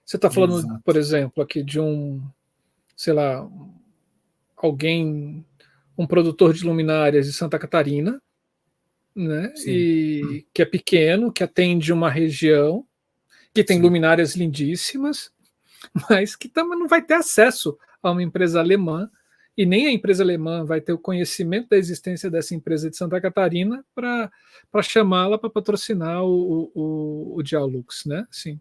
Você está falando, Exato. por exemplo, aqui de sei lá, um produtor de luminárias de Santa Catarina, né? E que é pequeno, que atende uma região, que tem luminárias lindíssimas, mas que também não vai ter acesso a uma empresa alemã, e nem a empresa alemã vai ter o conhecimento da existência dessa empresa de Santa Catarina para chamá-la para patrocinar o Dialux, né? Sim,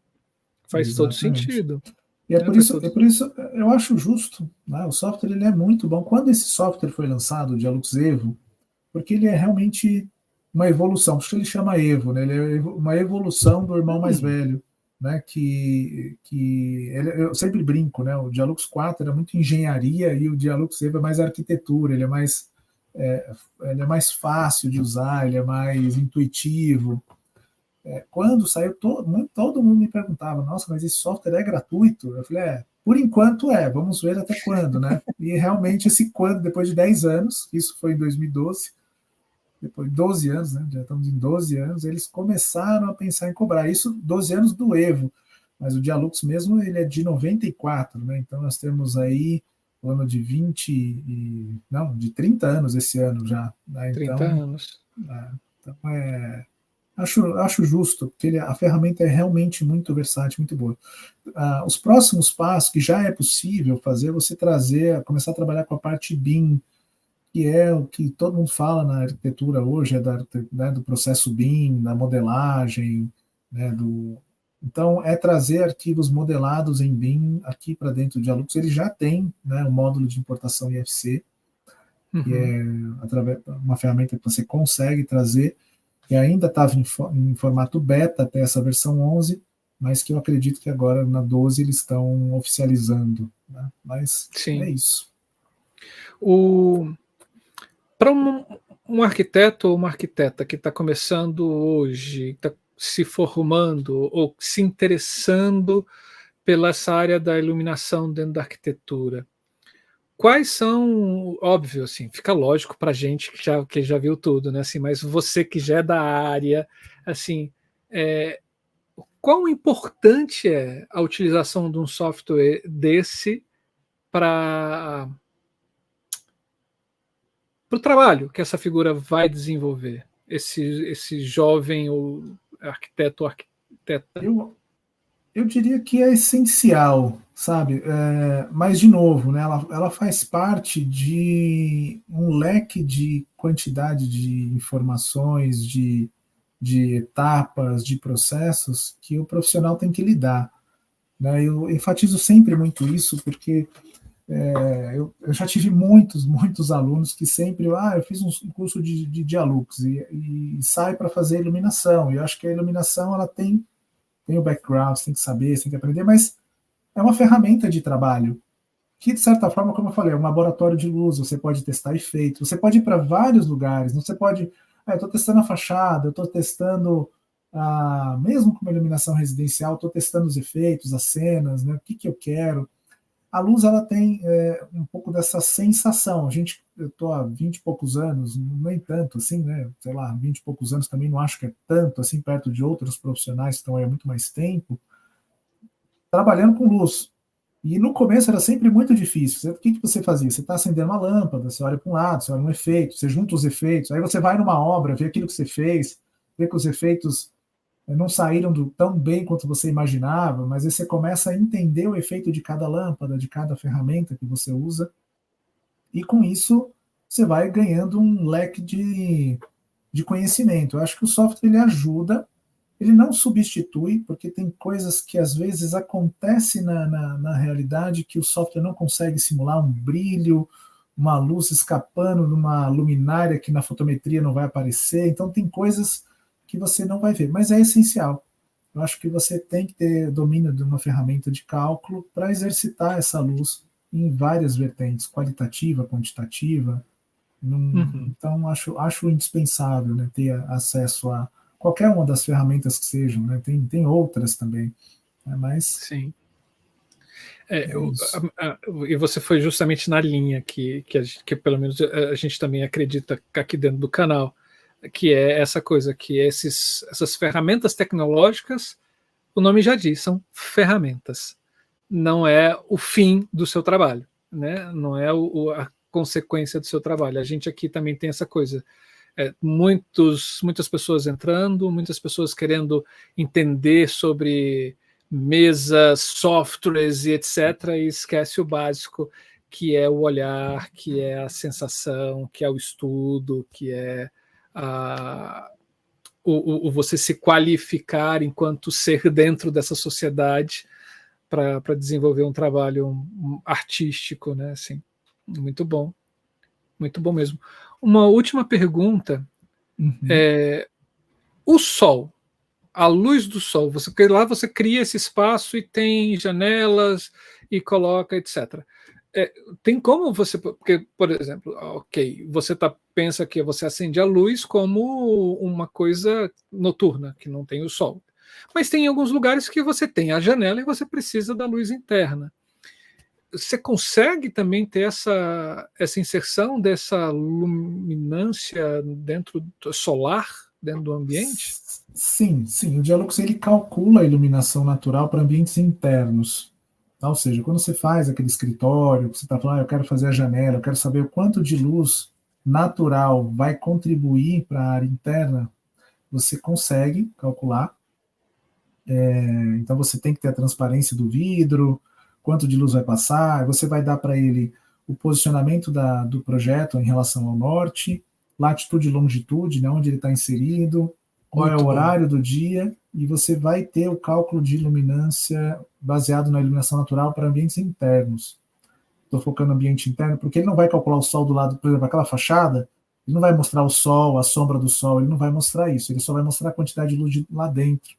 faz Exatamente. todo sentido. E é por isso eu acho justo, né? O software ele é muito bom. Quando esse software foi lançado, o Dialux Evo, porque ele é realmente uma evolução, por isso ele chama Evo, né? Ele é uma evolução do irmão mais velho, né? Eu sempre brinco, né? O Dialux 4 era muito engenharia e o Dialux Evo é mais arquitetura, ele é mais fácil de usar, ele é mais intuitivo. Quando saiu, todo mundo me perguntava, nossa, mas esse software é gratuito? Eu falei, por enquanto vamos ver até quando, né? E realmente esse quando, depois de 10 anos, isso foi em 2012, depois de 12 anos, né? Já estamos em 12 anos, eles começaram a pensar em cobrar. Isso 12 anos do Evo, mas o Dialux mesmo, ele é de 94, né? Então nós temos aí o ano de 30 anos esse ano já. Né? 30 anos. Então Acho justo, porque a ferramenta é realmente muito versátil, muito boa. Os próximos passos, que já é possível fazer, você começar a trabalhar com a parte BIM, que é o que todo mundo fala na arquitetura hoje, do processo BIM, da modelagem, né, então, trazer arquivos modelados em BIM aqui para dentro de Dialux. Ele já tem, né, um módulo de importação IFC, que é uma ferramenta que você consegue trazer, que ainda estava em formato beta até essa versão 11, mas que eu acredito que agora na 12 eles estão oficializando. Né? Mas Sim. É isso. Para um arquiteto ou uma arquiteta que está começando hoje, está se formando ou se interessando pela essa área da iluminação dentro da arquitetura, quais são, óbvio, assim, fica lógico para a gente que já viu tudo, né? Assim, mas você que já é da área, assim, quão importante é a utilização de um software desse para o trabalho que essa figura vai desenvolver, esse jovem ou arquiteto ou arquiteta? Eu diria que é essencial, sabe? Mas, de novo, né, ela faz parte de um leque de quantidade de informações, de etapas, de processos que o profissional tem que lidar. Né? Eu enfatizo sempre muito isso, porque eu já tive muitos alunos que sempre, eu fiz um curso de Dialux e sai para fazer iluminação. E eu acho que a iluminação ela tem o background, você tem que saber, você tem que aprender, mas é uma ferramenta de trabalho que, de certa forma, como eu falei, é um laboratório de luz, você pode testar efeitos, você pode ir para vários lugares, você pode, eu estou testando a fachada, eu estou testando, mesmo com uma iluminação residencial, estou testando os efeitos, as cenas, né, o que eu quero. A luz ela tem um pouco dessa sensação. Eu estou há 20 e poucos anos, nem tanto assim, né? Sei lá, 20 e poucos anos também não acho que é tanto assim perto de outros profissionais que estão aí há muito mais tempo, trabalhando com luz. E no começo era sempre muito difícil. O que você fazia? Você está acendendo uma lâmpada, você olha para um lado, você olha um efeito, você junta os efeitos, aí você vai numa obra, vê aquilo que você fez, vê que os efeitos não saíram tão bem quanto você imaginava, mas aí você começa a entender o efeito de cada lâmpada, de cada ferramenta que você usa, e com isso você vai ganhando um leque de conhecimento. Eu acho que o software ele ajuda, ele não substitui, porque tem coisas que às vezes acontecem na realidade que o software não consegue simular, um brilho, uma luz escapando numa luminária que na fotometria não vai aparecer. Então tem coisas que você não vai ver, mas é essencial. Eu acho que você tem que ter domínio de uma ferramenta de cálculo para exercitar essa luz em várias vertentes, qualitativa, quantitativa. Então, acho indispensável, né, ter acesso a qualquer uma das ferramentas que sejam, né? Tem outras também, né? Mas Sim. E você foi justamente na linha que pelo menos a gente também acredita aqui dentro do canal, que é essa coisa, que essas ferramentas tecnológicas, o nome já diz, são ferramentas. Não é o fim do seu trabalho, né? Não é a consequência do seu trabalho. A gente aqui também tem essa coisa. Muitas pessoas entrando, muitas pessoas querendo entender sobre mesas, softwares e etc., e esquece o básico, que é o olhar, que é a sensação, que é o estudo, que é o você se qualificar enquanto ser dentro dessa sociedade para desenvolver um trabalho artístico, né? Assim, muito bom mesmo. Uma última pergunta. O sol, a luz do sol, lá você cria esse espaço e tem janelas e coloca, etc. Tem como você, porque, por exemplo, ok, você pensa que você acende a luz como uma coisa noturna, que não tem o sol. Mas tem alguns lugares que você tem a janela e você precisa da luz interna. Você consegue também ter essa inserção dessa luminância solar dentro do ambiente? Sim. O Dialux ele calcula a iluminação natural para ambientes internos. Ou seja, quando você faz aquele escritório, você está falando, eu quero fazer a janela, eu quero saber o quanto de luz natural vai contribuir para a área interna, você consegue calcular. Então você tem que ter a transparência do vidro, quanto de luz vai passar, você vai dar para ele o posicionamento do projeto em relação ao norte, latitude e longitude, né, onde ele está inserido, qual é o horário do dia, e você vai ter o cálculo de iluminância baseado na iluminação natural para ambientes internos. Estou focando no ambiente interno, porque ele não vai calcular o sol do lado, por exemplo, aquela fachada, ele não vai mostrar o sol, a sombra do sol, ele não vai mostrar isso, ele só vai mostrar a quantidade de luz lá dentro.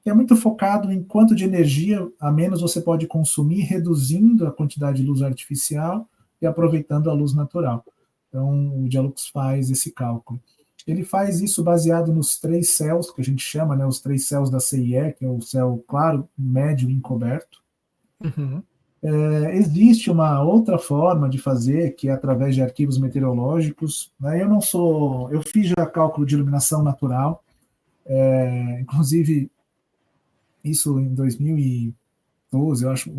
É muito focado em quanto de energia a menos você pode consumir, reduzindo a quantidade de luz artificial e aproveitando a luz natural. Então, o Dialux faz esse cálculo. Ele faz isso baseado nos 3 céus, que a gente chama, né, os 3 céus da CIE, que é o céu claro, médio e encoberto. Existe uma outra forma de fazer, que é através de arquivos meteorológicos. Né? Eu fiz já cálculo de iluminação natural, inclusive isso em 2012, eu acho,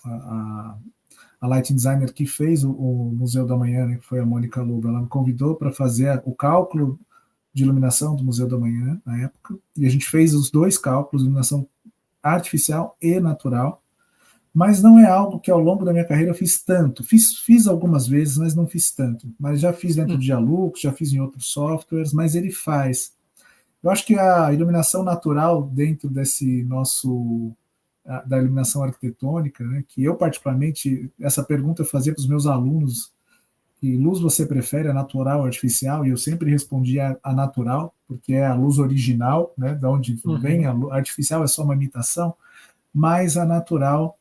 a lighting designer que fez o Museu da Manhã, né, que foi a Mônica Lobo, ela me convidou para fazer o cálculo de iluminação do Museu da Manhã, na época, e a gente fez os 2 cálculos, iluminação artificial e natural, mas não é algo que ao longo da minha carreira eu fiz tanto. Fiz algumas vezes, mas não fiz tanto. Mas já fiz dentro de Dialux, já fiz em outros softwares, mas ele faz. Eu acho que a iluminação natural dentro desse da iluminação arquitetônica, né, que eu particularmente, essa pergunta eu fazia para os meus alunos, que luz você prefere, a natural ou artificial? E eu sempre respondia a natural, porque é a luz original, né, da onde vem a artificial, é só uma imitação, mas a natural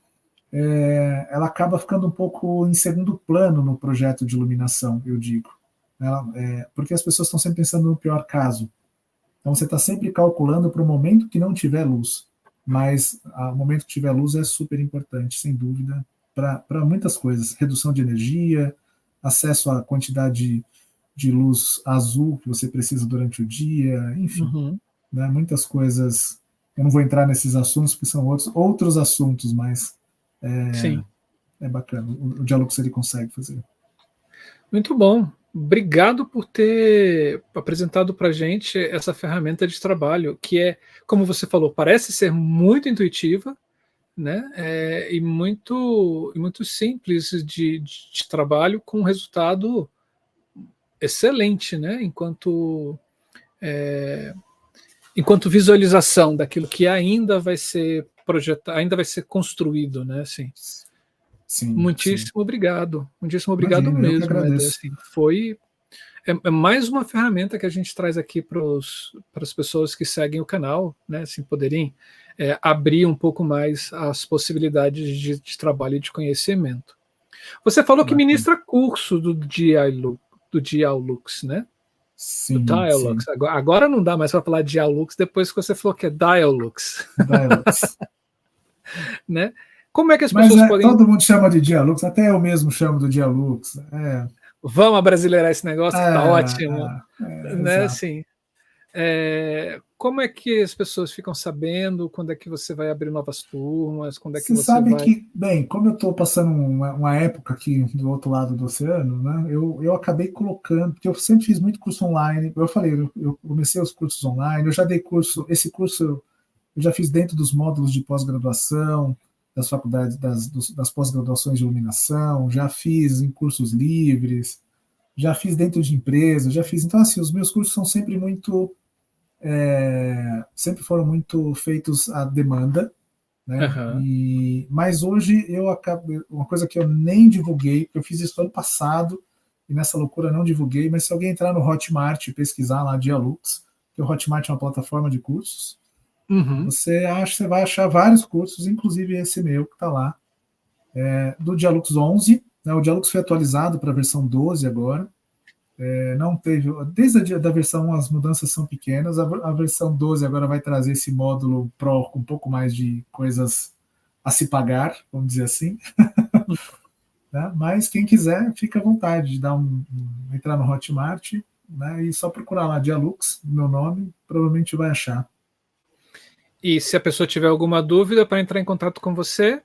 ela acaba ficando um pouco em segundo plano no projeto de iluminação, eu digo. Porque as pessoas estão sempre pensando no pior caso. Então você está sempre calculando para o momento que não tiver luz. mas o momento que tiver luz é super importante, sem dúvida, para muitas coisas. Redução de energia, acesso à quantidade de luz azul que você precisa durante o dia, enfim, né, muitas coisas. Eu não vou entrar nesses assuntos, porque são outros assuntos, mas é bacana. O Dialux ele consegue fazer. Muito bom. Obrigado por ter apresentado para a gente essa ferramenta de trabalho, que é, como você falou, parece ser muito intuitiva, né? E muito simples de trabalho, com um resultado excelente, né? Enquanto visualização daquilo que ainda vai ser projetado, ainda vai ser construído, né? Assim. Sim, muitíssimo obrigado Imagina, mesmo. Eu que agradeço. Assim, é mais uma ferramenta que a gente traz aqui para as pessoas que seguem o canal, né? Assim, poderem abrir um pouco mais as possibilidades de trabalho e de conhecimento. Você falou que ministra curso do Dialux, né? Sim, do Dialux. Sim. Agora não dá mais para falar Dialux, depois que você falou que é Dialux. Né? Como é que as pessoas podem... Todo mundo chama de Dialux, até eu mesmo chamo do Dialux. Vamos abrasileirar esse negócio, que tá ótimo. Né? Exato. Assim, como é que as pessoas ficam sabendo quando é que você vai abrir novas turmas? Quando é que você sabe vai... que, bem, como eu estou passando uma época aqui do outro lado do oceano, né, eu acabei colocando, porque eu sempre fiz muito curso online. Eu falei, eu comecei os cursos online, eu já dei curso, esse curso eu já fiz dentro dos módulos de pós-graduação, das faculdades, das pós-graduações de iluminação, já fiz em cursos livres, já fiz dentro de empresas, já fiz. Então, assim, os meus cursos são sempre sempre foram muito feitos à demanda, né? Mas hoje uma coisa que eu nem divulguei, eu fiz isso ano passado, e nessa loucura não divulguei, mas se alguém entrar no Hotmart e pesquisar lá Dialux, que o Hotmart é uma plataforma de cursos, você vai achar vários cursos, inclusive esse meu que está lá, do Dialux 11, né? O Dialux foi atualizado para a versão 12 agora, não teve, desde a versão 1 as mudanças são pequenas, a versão 12 agora vai trazer esse módulo Pro com um pouco mais de coisas a se pagar, vamos dizer assim. Né? Mas quem quiser, fica à vontade de entrar no Hotmart, né? E só procurar lá Dialux, meu nome, provavelmente vai achar. E se a pessoa tiver alguma dúvida para entrar em contato com você,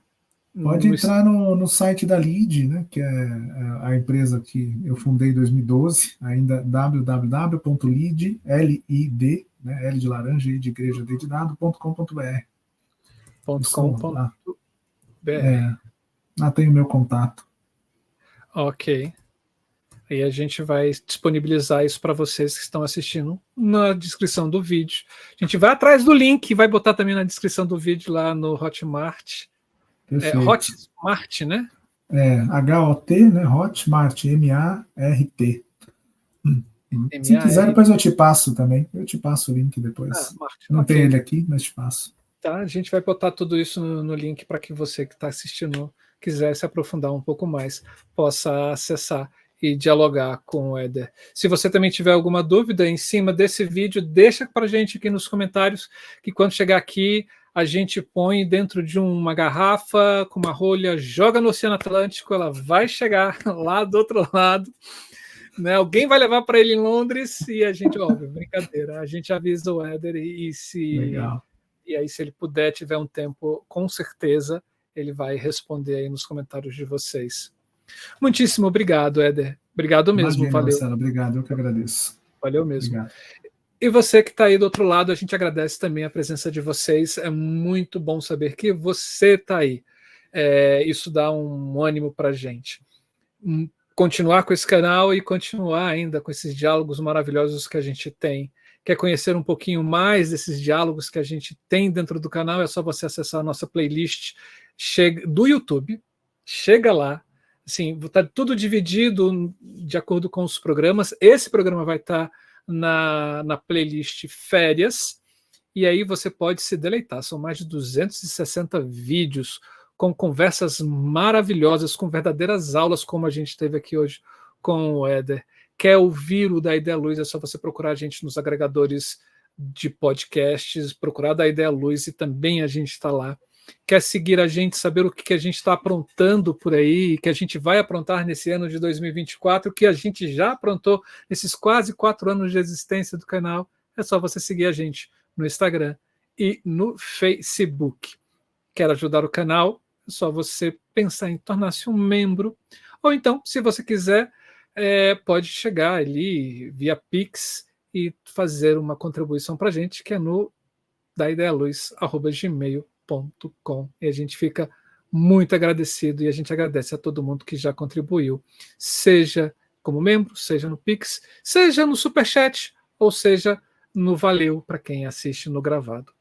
pode entrar no site da LEED, né, que é a empresa que eu fundei em 2012, ainda www.lead, L-I-D, né, L de laranja, I de igreja, D de dado.com.br. Lá tem o meu contato. Ok. Aí a gente vai disponibilizar isso para vocês que estão assistindo na descrição do vídeo. A gente vai atrás do link, vai botar também na descrição do vídeo lá no Hotmart. Hotmart, né? H-O-T, né? Hotmart, M-A-R-T. Se quiser, depois eu te passo também. Eu te passo o link depois. Não tem ele aqui, mas te passo. Tá, a gente vai botar tudo isso no link para que você que está assistindo, quiser se aprofundar um pouco mais, possa acessar e dialogar com o Éder. Se você também tiver alguma dúvida em cima desse vídeo, deixa para a gente aqui nos comentários, que quando chegar aqui, a gente põe dentro de uma garrafa com uma rolha, joga no Oceano Atlântico, ela vai chegar lá do outro lado, né? Alguém vai levar para ele em Londres e a gente, óbvio, brincadeira, a gente avisa o Éder e aí se ele puder, tiver um tempo, com certeza, ele vai responder aí nos comentários de vocês. Muitíssimo obrigado, Éder. Obrigado mesmo, Imagina, valeu. Marcelo, obrigado, eu que agradeço. Valeu mesmo. Obrigado. E você que está aí do outro lado, a gente agradece também a presença de vocês. É muito bom saber que você está aí. Isso dá um ânimo para a gente. Continuar com esse canal e continuar ainda com esses diálogos maravilhosos que a gente tem. Quer conhecer um pouquinho mais desses diálogos que a gente tem dentro do canal? É só você acessar a nossa playlist do YouTube. Chega lá. Assim, está tudo dividido de acordo com os programas. Esse programa vai estar na playlist Férias, e aí você pode se deleitar. São mais de 260 vídeos com conversas maravilhosas, com verdadeiras aulas, como a gente teve aqui hoje com o Éder. Quer ouvir o da Ideia Luz? É só você procurar a gente nos agregadores de podcasts, procurar da Ideia Luz e também a gente está lá. Quer seguir a gente, saber o que a gente está aprontando por aí, que a gente vai aprontar nesse ano de 2024, o que a gente já aprontou nesses quase 4 anos de existência do canal, é só você seguir a gente no Instagram e no Facebook. Quer ajudar o canal? É só você pensar em tornar-se um membro, ou então, se você quiser, pode chegar ali via Pix e fazer uma contribuição para a gente, que é no daidealuz@gmail.com. E a gente fica muito agradecido e a gente agradece a todo mundo que já contribuiu, seja como membro, seja no Pix, seja no Superchat, ou seja no Valeu para quem assiste no gravado.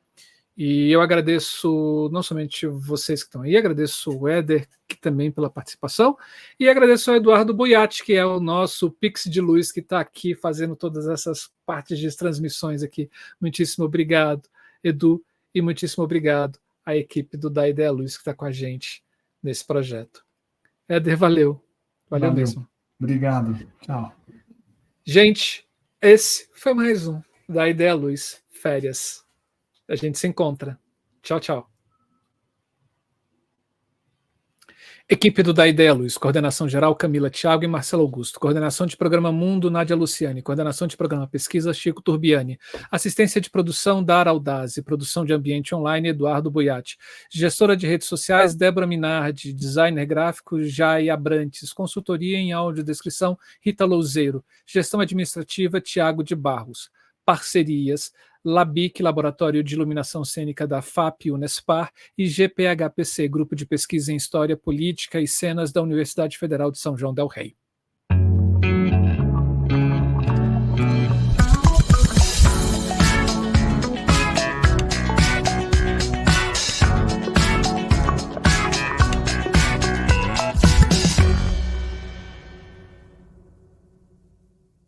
E eu agradeço não somente vocês que estão aí, agradeço o Éder que também pela participação, e agradeço ao Eduardo Boiati, que é o nosso Pix de Luz, que está aqui fazendo todas essas partes de transmissões aqui. Muitíssimo obrigado, Edu, e muitíssimo obrigado à equipe do Da Ideia Luz que está com a gente nesse projeto. Éder, valeu. Valeu mesmo. Obrigado. Tchau. Gente, esse foi mais um Da Ideia Luz Férias. A gente se encontra. Tchau, tchau. Equipe do Da Ideia Luz. Coordenação geral, Camila Thiago e Marcelo Augusto. Coordenação de programa Mundo, Nádia Luciane. Coordenação de programa Pesquisa, Chico Turbiani. Assistência de produção, Dara Aldazzi. Produção de ambiente online, Eduardo Boiati. Gestora de redes sociais, Débora Minardi. Designer gráfico, Jai Abrantes. Consultoria em audiodescrição, Rita Louzeiro. Gestão administrativa, Tiago de Barros. Parcerias, LABIC, Laboratório de Iluminação Cênica da FAP Unespar, e GPHPC, Grupo de Pesquisa em História, Política e Cenas da Universidade Federal de São João del Rei.